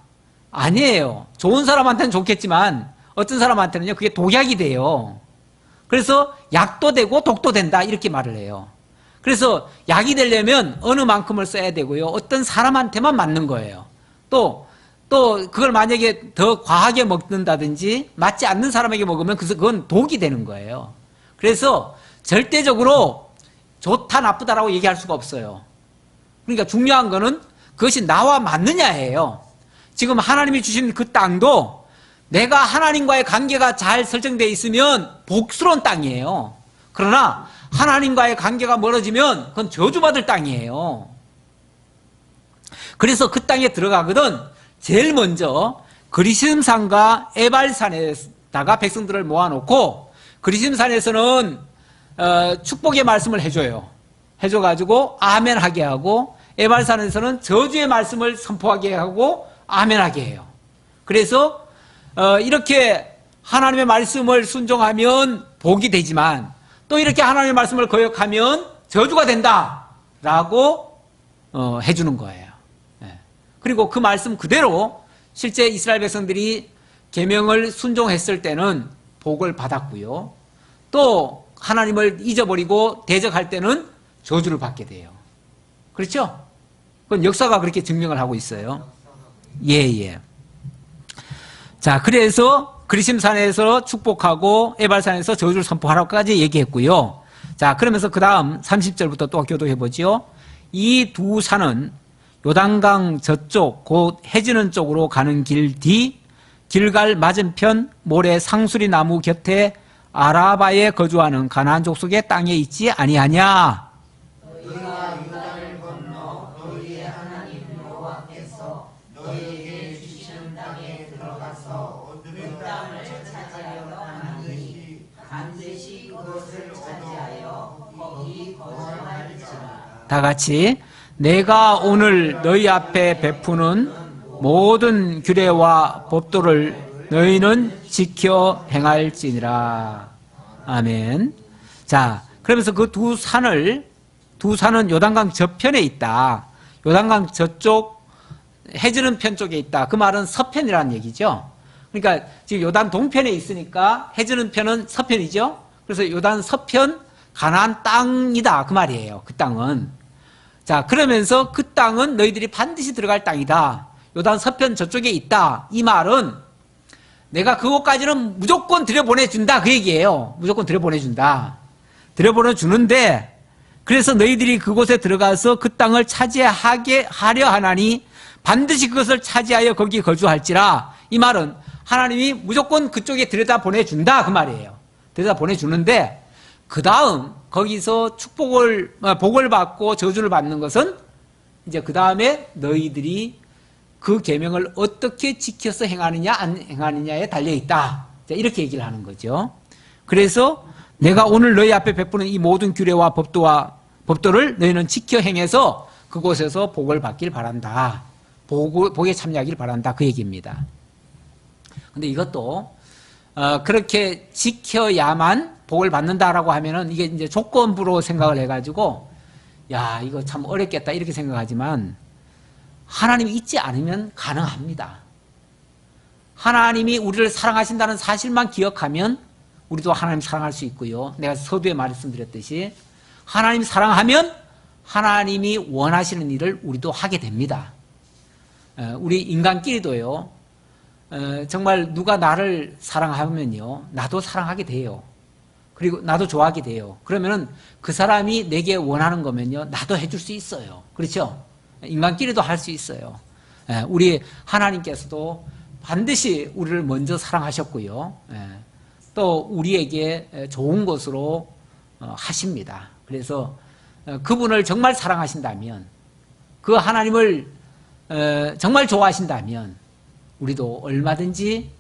아니에요. 좋은 사람한테는 좋겠지만 어떤 사람한테는요 그게 독약이 돼요. 그래서 약도 되고 독도 된다 이렇게 말을 해요. 그래서 약이 되려면 어느 만큼을 써야 되고요. 어떤 사람한테만 맞는 거예요. 또 또 그걸 만약에 더 과하게 먹는다든지 맞지 않는 사람에게 먹으면 그건 독이 되는 거예요. 그래서 절대적으로 좋다 나쁘다라고 얘기할 수가 없어요. 그러니까 중요한 거는 그것이 나와 맞느냐예요. 지금 하나님이 주신 그 땅도 내가 하나님과의 관계가 잘 설정되어 있으면 복스러운 땅이에요. 그러나 하나님과의 관계가 멀어지면 그건 저주받을 땅이에요. 그래서 그 땅에 들어가거든 제일 먼저 그리심산과 에발산에다가 백성들을 모아놓고 그리심산에서는 축복의 말씀을 해줘가지고 아멘 하게 하고 에발산에서는 저주의 말씀을 선포하게 하고 아멘 하게 해요. 그래서 이렇게 하나님의 말씀을 순종하면 복이 되지만 또 이렇게 하나님의 말씀을 거역하면 저주가 된다라고 해주는 거예요. 그리고 그 말씀 그대로 실제 이스라엘 백성들이 계명을 순종했을 때는 복을 받았고요. 또 하나님을 잊어버리고 대적할 때는 저주를 받게 돼요. 그렇죠? 그건 역사가 그렇게 증명을 하고 있어요. 예. 자, 그래서 그리심산에서 축복하고 에발산에서 저주를 선포하라고까지 얘기했고요. 자, 그러면서 그 다음 30절부터 또 교도해 보지요. 이 두 산은 요단강 저쪽 곧 해지는 쪽으로 가는 길 뒤 길갈 맞은편 모래 상수리 나무 곁에 아라바에 거주하는 가나안 족속의 땅에 있지 아니하냐. 너희가 요단을 건너 너희의 하나님 여호와께서 너희에게 주시는 땅에 들어가서 그 땅을 차지하려 하니 반드시 그것을 차지하여 거기 거주할지라. 다 같이 내가 오늘 너희 앞에 베푸는 모든 규례와 법도를 너희는 지켜 행할지니라. 아멘. 자, 그러면서 그 두 산은 요단강 저편에 있다. 요단강 저쪽 해지는 편 쪽에 있다. 그 말은 서편이라는 얘기죠. 그러니까 지금 요단 동편에 있으니까 해지는 편은 서편이죠. 그래서 요단 서편 가나안 땅이다. 그 말이에요. 그 땅은. 자, 그러면서 그 땅은 너희들이 반드시 들어갈 땅이다. 요단 서편 저쪽에 있다. 이 말은 내가 그곳까지는 무조건 들여보내준다. 그 얘기예요. 무조건 들여보내준다. 들여보내주는데 그래서 너희들이 그곳에 들어가서 그 땅을 차지하게 하려 하나니 반드시 그것을 차지하여 거기 거주할지라. 이 말은 하나님이 무조건 그쪽에 들여다보내준다. 그 말이에요. 들여다보내주는데 그 다음 거기서 복을 받고 저주를 받는 것은 이제 그 다음에 너희들이 그 계명을 어떻게 지켜서 행하느냐 안 행하느냐에 달려있다. 이렇게 얘기를 하는 거죠. 그래서 내가 오늘 너희 앞에 베푸는 이 모든 규례와 법도를 너희는 지켜 행해서 그곳에서 복을 받길 바란다. 복에 참여하길 바란다. 그 얘기입니다. 근데 이것도 그렇게 지켜야만 복을 받는다라고 하면은 이게 이제 조건부로 생각을 해가지고 야, 이거 참 어렵겠다 이렇게 생각하지만 하나님이 있지 않으면 가능합니다. 하나님이 우리를 사랑하신다는 사실만 기억하면 우리도 하나님 사랑할 수 있고요. 내가 서두에 말씀드렸듯이 하나님 사랑하면 하나님이 원하시는 일을 우리도 하게 됩니다. 우리 인간끼리도요. 정말 누가 나를 사랑하면요. 나도 사랑하게 돼요. 그리고 나도 좋아하게 돼요. 그러면은 그 사람이 내게 원하는 거면요. 나도 해줄 수 있어요. 그렇죠? 인간끼리도 할 수 있어요. 우리 하나님께서도 반드시 우리를 먼저 사랑하셨고요. 또 우리에게 좋은 것으로 하십니다. 그래서 그분을 정말 사랑하신다면 그 하나님을 정말 좋아하신다면 우리도 얼마든지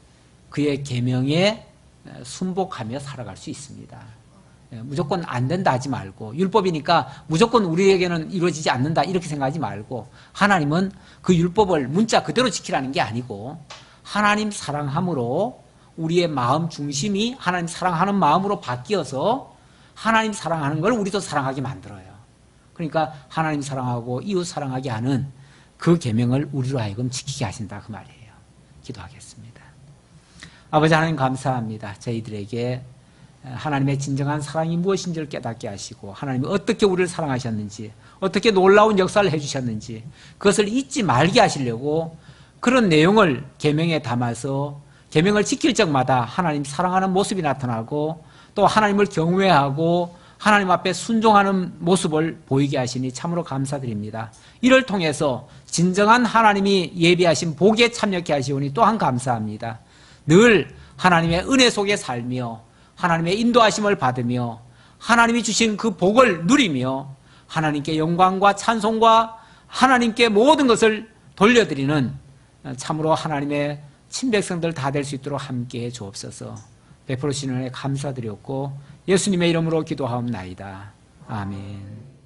그의 계명에 순복하며 살아갈 수 있습니다. 무조건 안 된다 하지 말고 율법이니까 무조건 우리에게는 이루어지지 않는다 이렇게 생각하지 말고 하나님은 그 율법을 문자 그대로 지키라는 게 아니고 하나님 사랑함으로 우리의 마음 중심이 하나님 사랑하는 마음으로 바뀌어서 하나님 사랑하는 걸 우리도 사랑하게 만들어요. 그러니까 하나님 사랑하고 이웃 사랑하게 하는 그 계명을 우리로 하여금 지키게 하신다 그 말이에요. 기도하겠습니다. 아버지 하나님 감사합니다. 저희들에게 하나님의 진정한 사랑이 무엇인지를 깨닫게 하시고 하나님이 어떻게 우리를 사랑하셨는지 어떻게 놀라운 역사를 해주셨는지 그것을 잊지 말게 하시려고 그런 내용을 계명에 담아서 계명을 지킬 적마다 하나님 사랑하는 모습이 나타나고 또 하나님을 경외하고 하나님 앞에 순종하는 모습을 보이게 하시니 참으로 감사드립니다. 이를 통해서 진정한 하나님이 예비하신 복에 참여케 하시오니 또한 감사합니다. 늘 하나님의 은혜 속에 살며 하나님의 인도하심을 받으며 하나님이 주신 그 복을 누리며 하나님께 영광과 찬송과 하나님께 모든 것을 돌려드리는 참으로 하나님의 친백성들 다 될 수 있도록 함께해 주옵소서. 베풀어 주시는 은혜 감사드렸고 예수님의 이름으로 기도하옵나이다. 아멘.